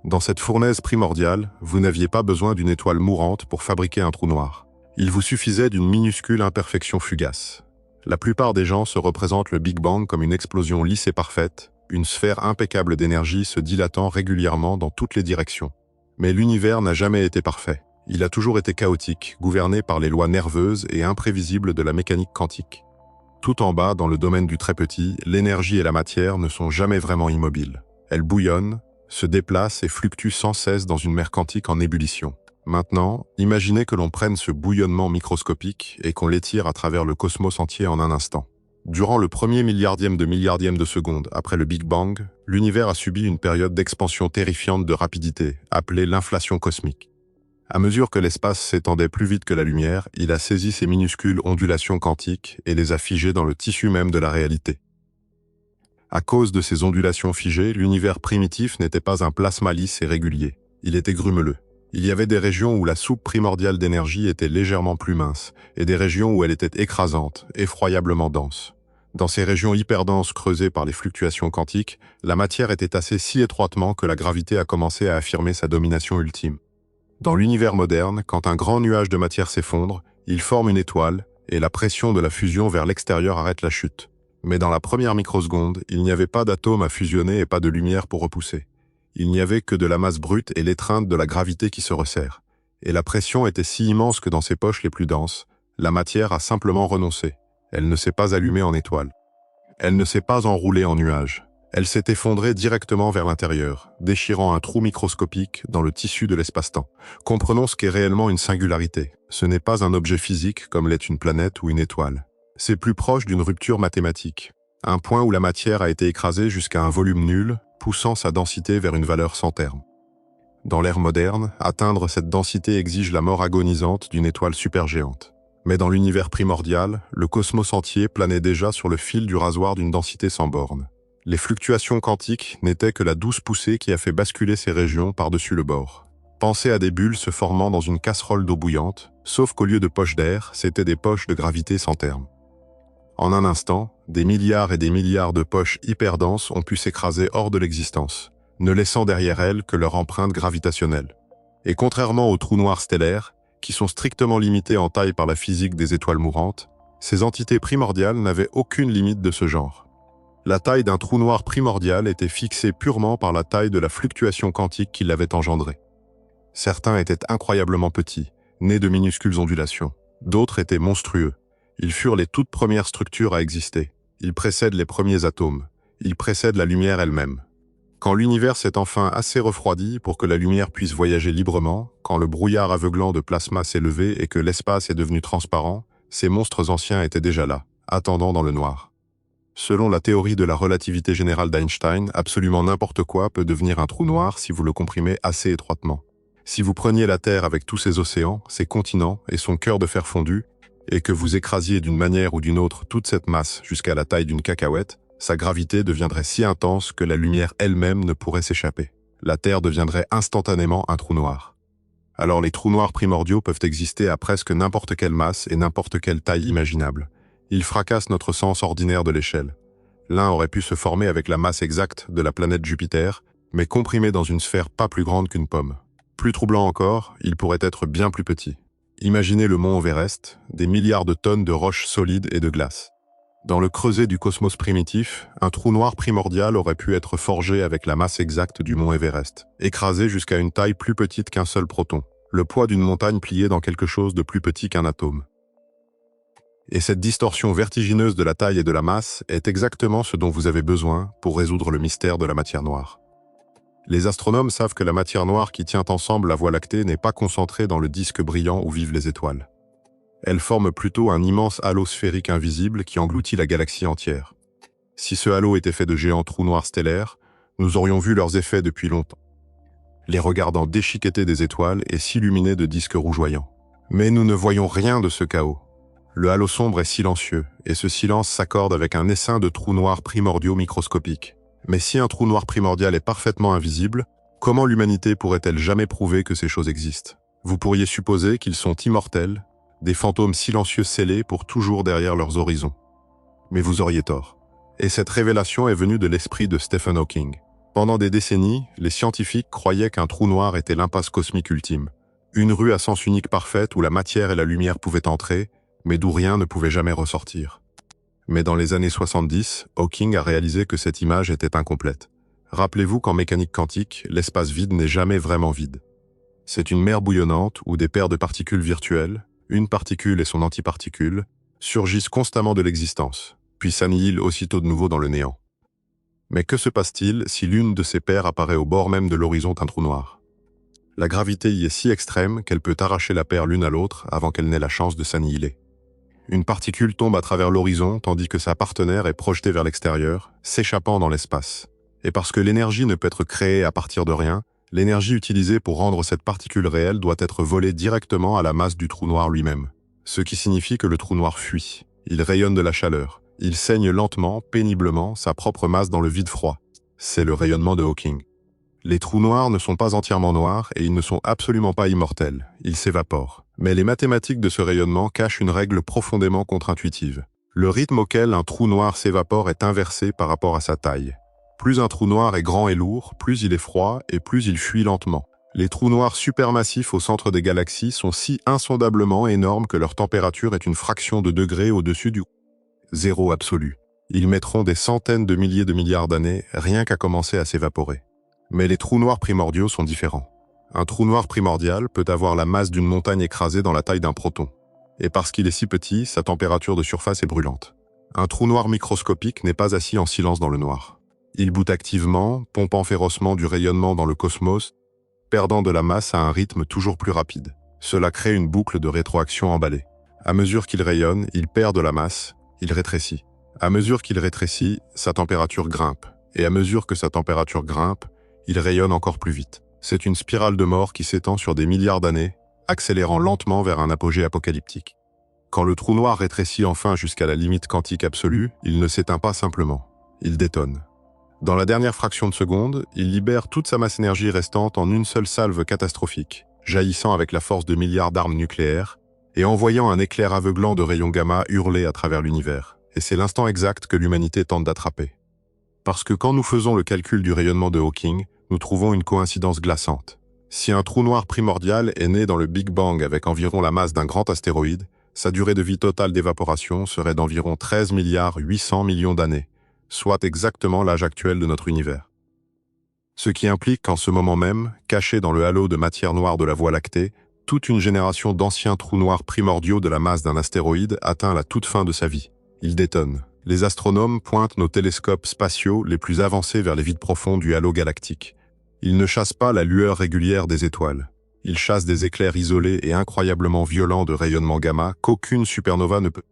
Dans cette fournaise primordiale, vous n'aviez pas besoin d'une étoile mourante pour fabriquer un trou noir. Il vous suffisait d'une minuscule imperfection fugace. La plupart des gens se représentent le Big Bang comme une explosion lisse et parfaite, une sphère impeccable d'énergie se dilatant régulièrement dans toutes les directions. Mais l'univers n'a jamais été parfait. Il a toujours été chaotique, gouverné par les lois nerveuses et imprévisibles de la mécanique quantique. Tout en bas, dans le domaine du très petit, l'énergie et la matière ne sont jamais vraiment immobiles. Elles bouillonnent, se déplacent et fluctuent sans cesse dans une mer quantique en ébullition. Maintenant, imaginez que l'on prenne ce bouillonnement microscopique et qu'on l'étire à travers le cosmos entier en un instant. Durant le premier milliardième de seconde après le Big Bang, l'univers a subi une période d'expansion terrifiante de rapidité, appelée l'inflation cosmique. À mesure que l'espace s'étendait plus vite que la lumière, il a saisi ces minuscules ondulations quantiques et les a figées dans le tissu même de la réalité. À cause de ces ondulations figées, l'univers primitif n'était pas un plasma lisse et régulier. Il était grumeleux. Il y avait des régions où la soupe primordiale d'énergie était légèrement plus mince, et des régions où elle était écrasante, effroyablement dense. Dans ces régions hyperdenses creusées par les fluctuations quantiques, la matière était tassée si étroitement que la gravité a commencé à affirmer sa domination ultime. Dans l'univers moderne, quand un grand nuage de matière s'effondre, il forme une étoile, et la pression de la fusion vers l'extérieur arrête la chute. Mais dans la première microseconde, il n'y avait pas d'atomes à fusionner et pas de lumière pour repousser. Il n'y avait que de la masse brute et l'étreinte de la gravité qui se resserre. Et la pression était si immense que dans ses poches les plus denses, la matière a simplement renoncé. Elle ne s'est pas allumée en étoile. Elle ne s'est pas enroulée en nuage. Elle s'est effondrée directement vers l'intérieur, déchirant un trou microscopique dans le tissu de l'espace-temps. Comprenons ce qu'est réellement une singularité. Ce n'est pas un objet physique comme l'est une planète ou une étoile. C'est plus proche d'une rupture mathématique. Un point où la matière a été écrasée jusqu'à un volume nul, poussant sa densité vers une valeur sans terme. Dans l'ère moderne, atteindre cette densité exige la mort agonisante d'une étoile supergéante. Mais dans l'univers primordial, le cosmos entier planait déjà sur le fil du rasoir d'une densité sans borne. Les fluctuations quantiques n'étaient que la douce poussée qui a fait basculer ces régions par-dessus le bord. Pensez à des bulles se formant dans une casserole d'eau bouillante, sauf qu'au lieu de poches d'air, c'étaient des poches de gravité sans terme. En un instant, des milliards et des milliards de poches hyperdenses ont pu s'écraser hors de l'existence, ne laissant derrière elles que leur empreinte gravitationnelle. Et contrairement aux trous noirs stellaires, qui sont strictement limités en taille par la physique des étoiles mourantes, ces entités primordiales n'avaient aucune limite de ce genre. La taille d'un trou noir primordial était fixée purement par la taille de la fluctuation quantique qui l'avait engendré. Certains étaient incroyablement petits, nés de minuscules ondulations. D'autres étaient monstrueux. Ils furent les toutes premières structures à exister. Ils précèdent les premiers atomes. Ils précèdent la lumière elle-même. Quand l'univers s'est enfin assez refroidi pour que la lumière puisse voyager librement, quand le brouillard aveuglant de plasma s'est levé et que l'espace est devenu transparent, ces monstres anciens étaient déjà là, attendant dans le noir. Selon la théorie de la relativité générale d'Einstein, absolument n'importe quoi peut devenir un trou noir si vous le comprimez assez étroitement. Si vous preniez la Terre avec tous ses océans, ses continents et son cœur de fer fondu, et que vous écrasiez d'une manière ou d'une autre toute cette masse jusqu'à la taille d'une cacahuète, sa gravité deviendrait si intense que la lumière elle-même ne pourrait s'échapper. La Terre deviendrait instantanément un trou noir. Alors les trous noirs primordiaux peuvent exister à presque n'importe quelle masse et n'importe quelle taille imaginable. Ils fracassent notre sens ordinaire de l'échelle. L'un aurait pu se former avec la masse exacte de la planète Jupiter, mais comprimé dans une sphère pas plus grande qu'une pomme. Plus troublant encore, il pourrait être bien plus petit. Imaginez le mont Everest, des milliards de tonnes de roches solides et de glace. Dans le creuset du cosmos primitif, un trou noir primordial aurait pu être forgé avec la masse exacte du mont Everest, écrasé jusqu'à une taille plus petite qu'un seul proton, le poids d'une montagne pliée dans quelque chose de plus petit qu'un atome. Et cette distorsion vertigineuse de la taille et de la masse est exactement ce dont vous avez besoin pour résoudre le mystère de la matière noire. Les astronomes savent que la matière noire qui tient ensemble la Voie lactée n'est pas concentrée dans le disque brillant où vivent les étoiles. Elle forme plutôt un immense halo sphérique invisible qui engloutit la galaxie entière. Si ce halo était fait de géants trous noirs stellaires, nous aurions vu leurs effets depuis longtemps, les regardant déchiqueter des étoiles et s'illuminer de disques rougeoyants. Mais nous ne voyons rien de ce chaos. Le halo sombre est silencieux, et ce silence s'accorde avec un essaim de trous noirs primordiaux microscopiques. Mais si un trou noir primordial est parfaitement invisible, Comment l'humanité pourrait-elle jamais prouver que ces choses existent? Vous pourriez supposer qu'ils sont immortels, des fantômes silencieux scellés pour toujours derrière leurs horizons. Mais vous auriez tort. Et cette révélation est venue de l'esprit de Stephen Hawking. Pendant des décennies, les scientifiques croyaient qu'un trou noir était l'impasse cosmique ultime. Une rue à sens unique parfaite où la matière et la lumière pouvaient entrer, mais d'où rien ne pouvait jamais ressortir. Mais dans les années 70, Hawking a réalisé que cette image était incomplète. Rappelez-vous qu'en mécanique quantique, l'espace vide n'est jamais vraiment vide. C'est une mer bouillonnante où des paires de particules virtuelles, une particule et son antiparticule, surgissent constamment de l'existence, puis s'annihilent aussitôt de nouveau dans le néant. Mais que se passe-t-il si l'une de ces paires apparaît au bord même de l'horizon d'un trou noir? La gravité y est si extrême qu'elle peut arracher la paire l'une à l'autre avant qu'elle n'ait la chance de s'annihiler. Une particule tombe à travers l'horizon tandis que sa partenaire est projetée vers l'extérieur, s'échappant dans l'espace. Et parce que l'énergie ne peut être créée à partir de rien, l'énergie utilisée pour rendre cette particule réelle doit être volée directement à la masse du trou noir lui-même. Ce qui signifie que le trou noir fuit. Il rayonne de la chaleur. Il saigne lentement, péniblement, sa propre masse dans le vide froid. C'est le rayonnement de Hawking. Les trous noirs ne sont pas entièrement noirs et ils ne sont absolument pas immortels. Ils s'évaporent. Mais les mathématiques de ce rayonnement cachent une règle profondément contre-intuitive. Le rythme auquel un trou noir s'évapore est inversé par rapport à sa taille. Plus un trou noir est grand et lourd, plus il est froid et plus il fuit lentement. Les trous noirs supermassifs au centre des galaxies sont si insondablement énormes que leur température est une fraction de degré au-dessus du zéro absolu. Ils mettront des centaines de milliers de milliards d'années rien qu'à commencer à s'évaporer. Mais les trous noirs primordiaux sont différents. Un trou noir primordial peut avoir la masse d'une montagne écrasée dans la taille d'un proton. Et parce qu'il est si petit, sa température de surface est brûlante. Un trou noir microscopique n'est pas assis en silence dans le noir. Il boute activement, pompant férocement du rayonnement dans le cosmos, perdant de la masse à un rythme toujours plus rapide. Cela crée une boucle de rétroaction emballée. À mesure qu'il rayonne, il perd de la masse, il rétrécit. À mesure qu'il rétrécit, sa température grimpe. Et à mesure que sa température grimpe, il rayonne encore plus vite. C'est une spirale de mort qui s'étend sur des milliards d'années, accélérant lentement vers un apogée apocalyptique. Quand le trou noir rétrécit enfin jusqu'à la limite quantique absolue, il ne s'éteint pas simplement, il détonne. Dans la dernière fraction de seconde, il libère toute sa masse énergie restante en une seule salve catastrophique, jaillissant avec la force de milliards d'armes nucléaires et envoyant un éclair aveuglant de rayons gamma hurler à travers l'univers. Et c'est l'instant exact que l'humanité tente d'attraper. Parce que quand nous faisons le calcul du rayonnement de Hawking, nous trouvons une coïncidence glaçante. Si un trou noir primordial est né dans le Big Bang avec environ la masse d'un grand astéroïde, sa durée de vie totale d'évaporation serait d'environ 13 milliards 800 millions d'années, soit exactement l'âge actuel de notre univers. Ce qui implique qu'en ce moment même, caché dans le halo de matière noire de la Voie lactée, toute une génération d'anciens trous noirs primordiaux de la masse d'un astéroïde atteint la toute fin de sa vie. Il détonne. Les astronomes pointent nos télescopes spatiaux les plus avancés vers les vides profonds du halo galactique. Ils ne chassent pas la lueur régulière des étoiles. Ils chassent des éclairs isolés et incroyablement violents de rayonnement gamma qu'aucune supernova ne peut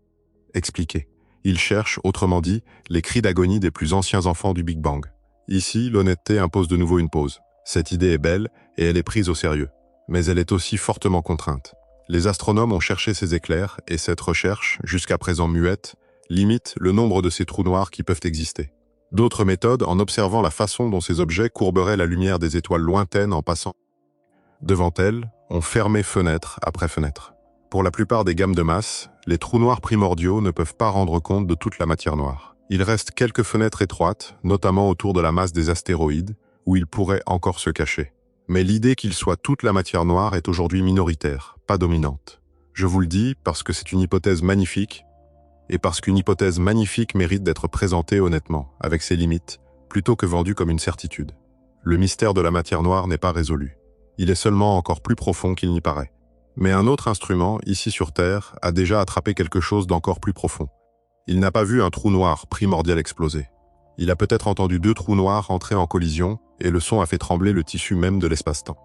expliquer. Ils cherchent, autrement dit, les cris d'agonie des plus anciens enfants du Big Bang. Ici, l'honnêteté impose de nouveau une pause. Cette idée est belle et elle est prise au sérieux. Mais elle est aussi fortement contrainte. Les astronomes ont cherché ces éclairs et cette recherche, jusqu'à présent muette, limite le nombre de ces trous noirs qui peuvent exister. D'autres méthodes, en observant la façon dont ces objets courberaient la lumière des étoiles lointaines en passant devant elles, ont fermé fenêtre après fenêtre. Pour la plupart des gammes de masse, les trous noirs primordiaux ne peuvent pas rendre compte de toute la matière noire. Il reste quelques fenêtres étroites, notamment autour de la masse des astéroïdes, où ils pourraient encore se cacher. Mais l'idée qu'il soit toute la matière noire est aujourd'hui minoritaire, pas dominante. Je vous le dis parce que c'est une hypothèse magnifique, et parce qu'une hypothèse magnifique mérite d'être présentée honnêtement, avec ses limites, plutôt que vendue comme une certitude. Le mystère de la matière noire n'est pas résolu. Il est seulement encore plus profond qu'il n'y paraît. Mais un autre instrument, ici sur Terre, a déjà attrapé quelque chose d'encore plus profond. Il n'a pas vu un trou noir primordial exploser. Il a peut-être entendu deux trous noirs entrer en collision, et le son a fait trembler le tissu même de l'espace-temps.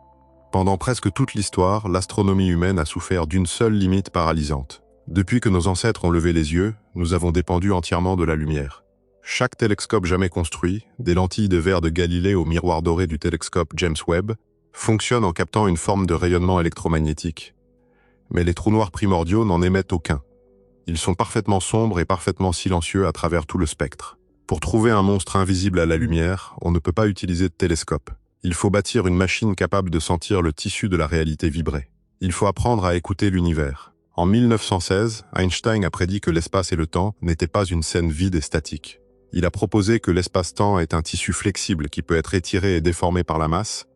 Pendant presque toute l'histoire, l'astronomie humaine a souffert d'une seule limite paralysante. Depuis que nos ancêtres ont levé les yeux, nous avons dépendu entièrement de la lumière. Chaque télescope jamais construit, des lentilles de verre de Galilée au miroir doré du télescope James Webb, fonctionne en captant une forme de rayonnement électromagnétique. Mais les trous noirs primordiaux n'en émettent aucun. Ils sont parfaitement sombres et parfaitement silencieux à travers tout le spectre. Pour trouver un monstre invisible à la lumière, on ne peut pas utiliser de télescope. Il faut bâtir une machine capable de sentir le tissu de la réalité vibrer. Il faut apprendre à écouter l'univers. En 1916, Einstein a prédit que l'espace et le temps n'étaient pas une scène vide et statique. Il a proposé que l'espace-temps est un tissu flexible qui peut être étiré et déformé par la masse,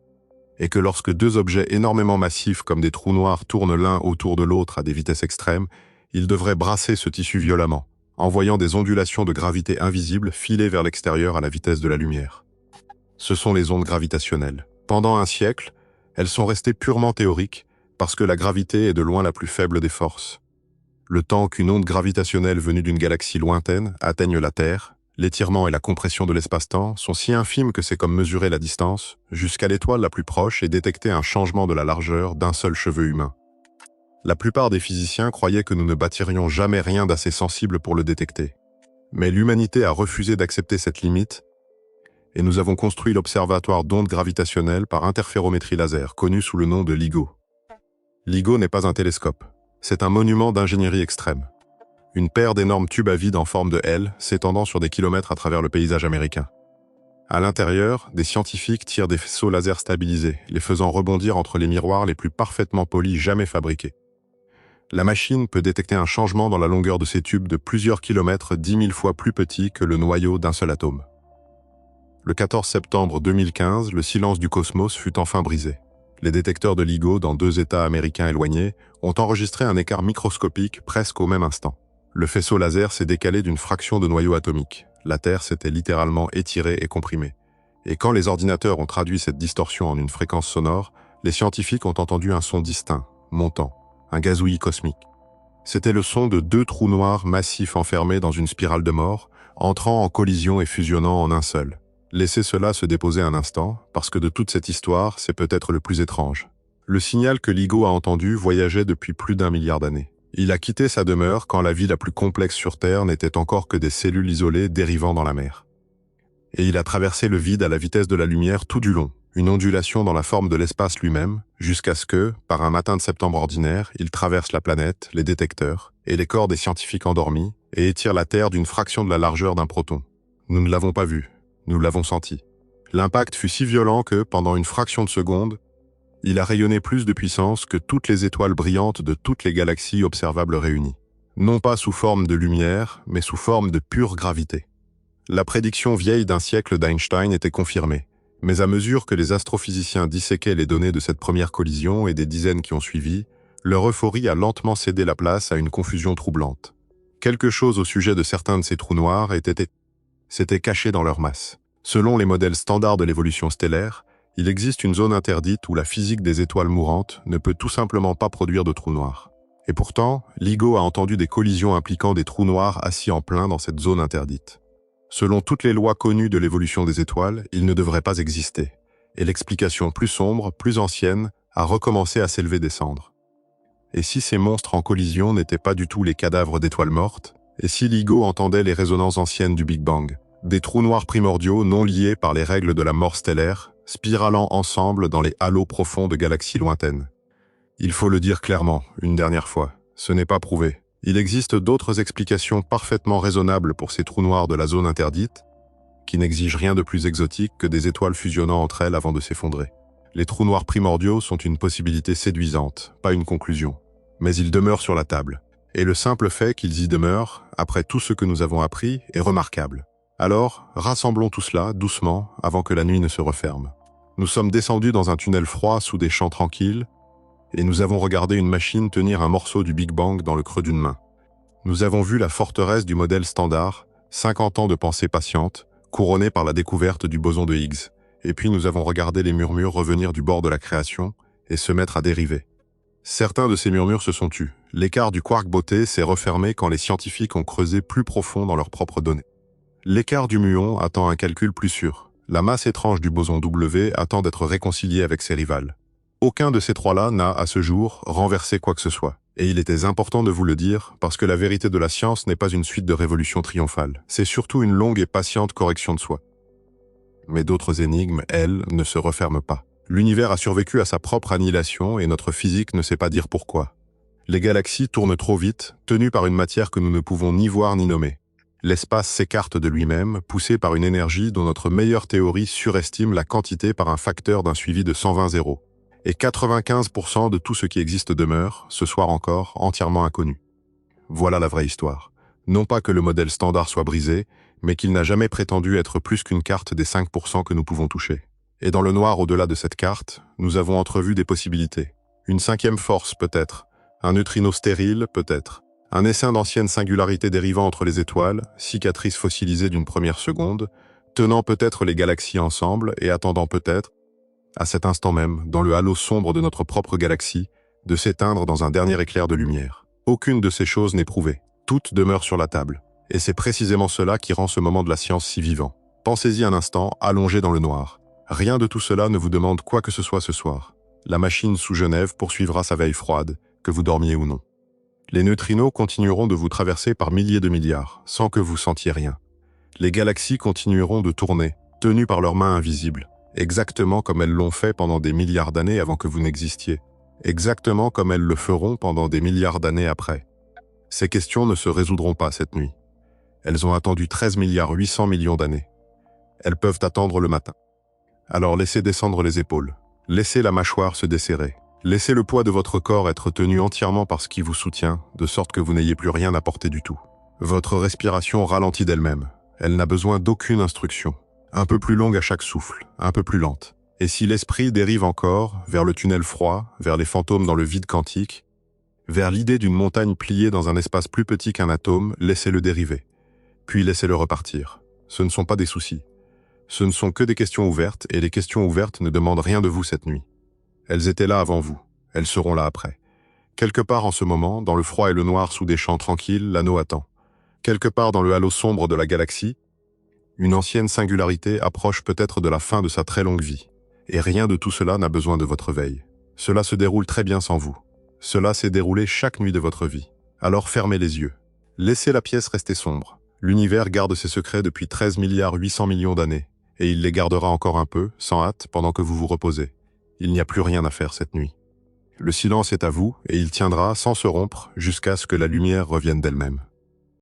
et que lorsque deux objets énormément massifs comme des trous noirs tournent l'un autour de l'autre à des vitesses extrêmes, ils devraient brasser ce tissu violemment, envoyant des ondulations de gravité invisibles filer vers l'extérieur à la vitesse de la lumière. Ce sont les ondes gravitationnelles. Pendant un siècle, elles sont restées purement théoriques, parce que la gravité est de loin la plus faible des forces. Le temps qu'une onde gravitationnelle venue d'une galaxie lointaine atteigne la Terre, l'étirement et la compression de l'espace-temps sont si infimes que c'est comme mesurer la distance jusqu'à l'étoile la plus proche et détecter un changement de la largeur d'un seul cheveu humain. La plupart des physiciens croyaient que nous ne bâtirions jamais rien d'assez sensible pour le détecter. Mais l'humanité a refusé d'accepter cette limite et nous avons construit l'observatoire d'ondes gravitationnelles par interférométrie laser, connu sous le nom de LIGO. LIGO n'est pas un télescope, c'est un monument d'ingénierie extrême. Une paire d'énormes tubes à vide en forme de L s'étendant sur des kilomètres à travers le paysage américain. À l'intérieur, des scientifiques tirent des faisceaux laser stabilisés, les faisant rebondir entre les miroirs les plus parfaitement polis jamais fabriqués. La machine peut détecter un changement dans la longueur de ces tubes de plusieurs kilomètres 10 000 fois plus petit que le noyau d'un seul atome. Le 14 septembre 2015, le silence du cosmos fut enfin brisé. Les détecteurs de LIGO dans deux États américains éloignés ont enregistré un écart microscopique presque au même instant. Le faisceau laser s'est décalé d'une fraction de noyau atomique. La Terre s'était littéralement étirée et comprimée. Et quand les ordinateurs ont traduit cette distorsion en une fréquence sonore, les scientifiques ont entendu un son distinct, montant, un gazouillis cosmique. C'était le son de deux trous noirs massifs enfermés dans une spirale de mort, entrant en collision et fusionnant en un seul. Laissez cela se déposer un instant, parce que de toute cette histoire, c'est peut-être le plus étrange. Le signal que LIGO a entendu voyageait depuis plus d'1 milliard d'années. Il a quitté sa demeure quand la vie la plus complexe sur Terre n'était encore que des cellules isolées dérivant dans la mer. Et il a traversé le vide à la vitesse de la lumière tout du long, une ondulation dans la forme de l'espace lui-même, jusqu'à ce que, par un matin de septembre ordinaire, il traverse la planète, les détecteurs, et les corps des scientifiques endormis, et étire la Terre d'une fraction de la largeur d'un proton. Nous ne l'avons pas vu. Nous l'avons senti. L'impact fut si violent que, pendant une fraction de seconde, il a rayonné plus de puissance que toutes les étoiles brillantes de toutes les galaxies observables réunies. Non pas sous forme de lumière, mais sous forme de pure gravité. La prédiction vieille d'un siècle d'Einstein était confirmée, mais à mesure que les astrophysiciens disséquaient les données de cette première collision et des dizaines qui ont suivi, leur euphorie a lentement cédé la place à une confusion troublante. Quelque chose au sujet de certains de ces trous noirs s'était caché dans leur masse. Selon les modèles standards de l'évolution stellaire, il existe une zone interdite où la physique des étoiles mourantes ne peut tout simplement pas produire de trous noirs. Et pourtant, LIGO a entendu des collisions impliquant des trous noirs assis en plein dans cette zone interdite. Selon toutes les lois connues de l'évolution des étoiles, ils ne devraient pas exister. Et l'explication plus sombre, plus ancienne, a recommencé à s'élever des cendres. Et si ces monstres en collision n'étaient pas du tout les cadavres d'étoiles mortes? Et si LIGO entendait les résonances anciennes du Big Bang? Des trous noirs primordiaux non liés par les règles de la mort stellaire, spiralant ensemble dans les halos profonds de galaxies lointaines. Il faut le dire clairement, une dernière fois, ce n'est pas prouvé. Il existe d'autres explications parfaitement raisonnables pour ces trous noirs de la zone interdite, qui n'exigent rien de plus exotique que des étoiles fusionnant entre elles avant de s'effondrer. Les trous noirs primordiaux sont une possibilité séduisante, pas une conclusion. Mais ils demeurent sur la table. Et le simple fait qu'ils y demeurent, après tout ce que nous avons appris, est remarquable. Alors, rassemblons tout cela, doucement, avant que la nuit ne se referme. Nous sommes descendus dans un tunnel froid sous des champs tranquilles, et nous avons regardé une machine tenir un morceau du Big Bang dans le creux d'une main. Nous avons vu la forteresse du modèle standard, 50 ans de pensée patiente, couronnée par la découverte du boson de Higgs. Et puis nous avons regardé les murmures revenir du bord de la création et se mettre à dériver. Certains de ces murmures se sont tus. L'écart du quark beauté s'est refermé quand les scientifiques ont creusé plus profond dans leurs propres données. L'écart du muon attend un calcul plus sûr. La masse étrange du boson W attend d'être réconciliée avec ses rivales. Aucun de ces trois-là n'a, à ce jour, renversé quoi que ce soit. Et il était important de vous le dire, parce que la vérité de la science n'est pas une suite de révolutions triomphales. C'est surtout une longue et patiente correction de soi. Mais d'autres énigmes, elles, ne se referment pas. L'univers a survécu à sa propre annihilation et notre physique ne sait pas dire pourquoi. Les galaxies tournent trop vite, tenues par une matière que nous ne pouvons ni voir ni nommer. L'espace s'écarte de lui-même, poussé par une énergie dont notre meilleure théorie surestime la quantité par un facteur d'un suivi de 120 zéros. Et 95% de tout ce qui existe demeure, ce soir encore, entièrement inconnu. Voilà la vraie histoire. Non pas que le modèle standard soit brisé, mais qu'il n'a jamais prétendu être plus qu'une carte des 5% que nous pouvons toucher. Et dans le noir au-delà de cette carte, nous avons entrevu des possibilités. Une cinquième force, peut-être. Un neutrino stérile, peut-être. Un essaim d'anciennes singularités dérivant entre les étoiles, cicatrices fossilisées d'une première seconde, tenant peut-être les galaxies ensemble et attendant peut-être, à cet instant même, dans le halo sombre de notre propre galaxie, de s'éteindre dans un dernier éclair de lumière. Aucune de ces choses n'est prouvée. Toutes demeurent sur la table. Et c'est précisément cela qui rend ce moment de la science si vivant. Pensez-y un instant, allongé dans le noir. Rien de tout cela ne vous demande quoi que ce soit ce soir. La machine sous Genève poursuivra sa veille froide, que vous dormiez ou non. Les neutrinos continueront de vous traverser par milliers de milliards, sans que vous sentiez rien. Les galaxies continueront de tourner, tenues par leurs mains invisibles, exactement comme elles l'ont fait pendant des milliards d'années avant que vous n'existiez, exactement comme elles le feront pendant des milliards d'années après. Ces questions ne se résoudront pas cette nuit. Elles ont attendu 13 milliards 800 millions d'années. Elles peuvent attendre le matin. Alors laissez descendre les épaules. Laissez la mâchoire se desserrer. Laissez le poids de votre corps être tenu entièrement par ce qui vous soutient, de sorte que vous n'ayez plus rien à porter du tout. Votre respiration ralentit d'elle-même. Elle n'a besoin d'aucune instruction. Un peu plus longue à chaque souffle, un peu plus lente. Et si l'esprit dérive encore, vers le tunnel froid, vers les fantômes dans le vide quantique, vers l'idée d'une montagne pliée dans un espace plus petit qu'un atome, laissez-le dériver. Puis laissez-le repartir. Ce ne sont pas des soucis. Ce ne sont que des questions ouvertes, et les questions ouvertes ne demandent rien de vous cette nuit. Elles étaient là avant vous. Elles seront là après. Quelque part en ce moment, dans le froid et le noir sous des champs tranquilles, l'anneau attend. Quelque part dans le halo sombre de la galaxie, une ancienne singularité approche peut-être de la fin de sa très longue vie. Et rien de tout cela n'a besoin de votre veille. Cela se déroule très bien sans vous. Cela s'est déroulé chaque nuit de votre vie. Alors fermez les yeux. Laissez la pièce rester sombre. L'univers garde ses secrets depuis 13 milliards 800 millions d'années. Et il les gardera encore un peu, sans hâte, pendant que vous vous reposez. Il n'y a plus rien à faire cette nuit. Le silence est à vous, et il tiendra, sans se rompre, jusqu'à ce que la lumière revienne d'elle-même.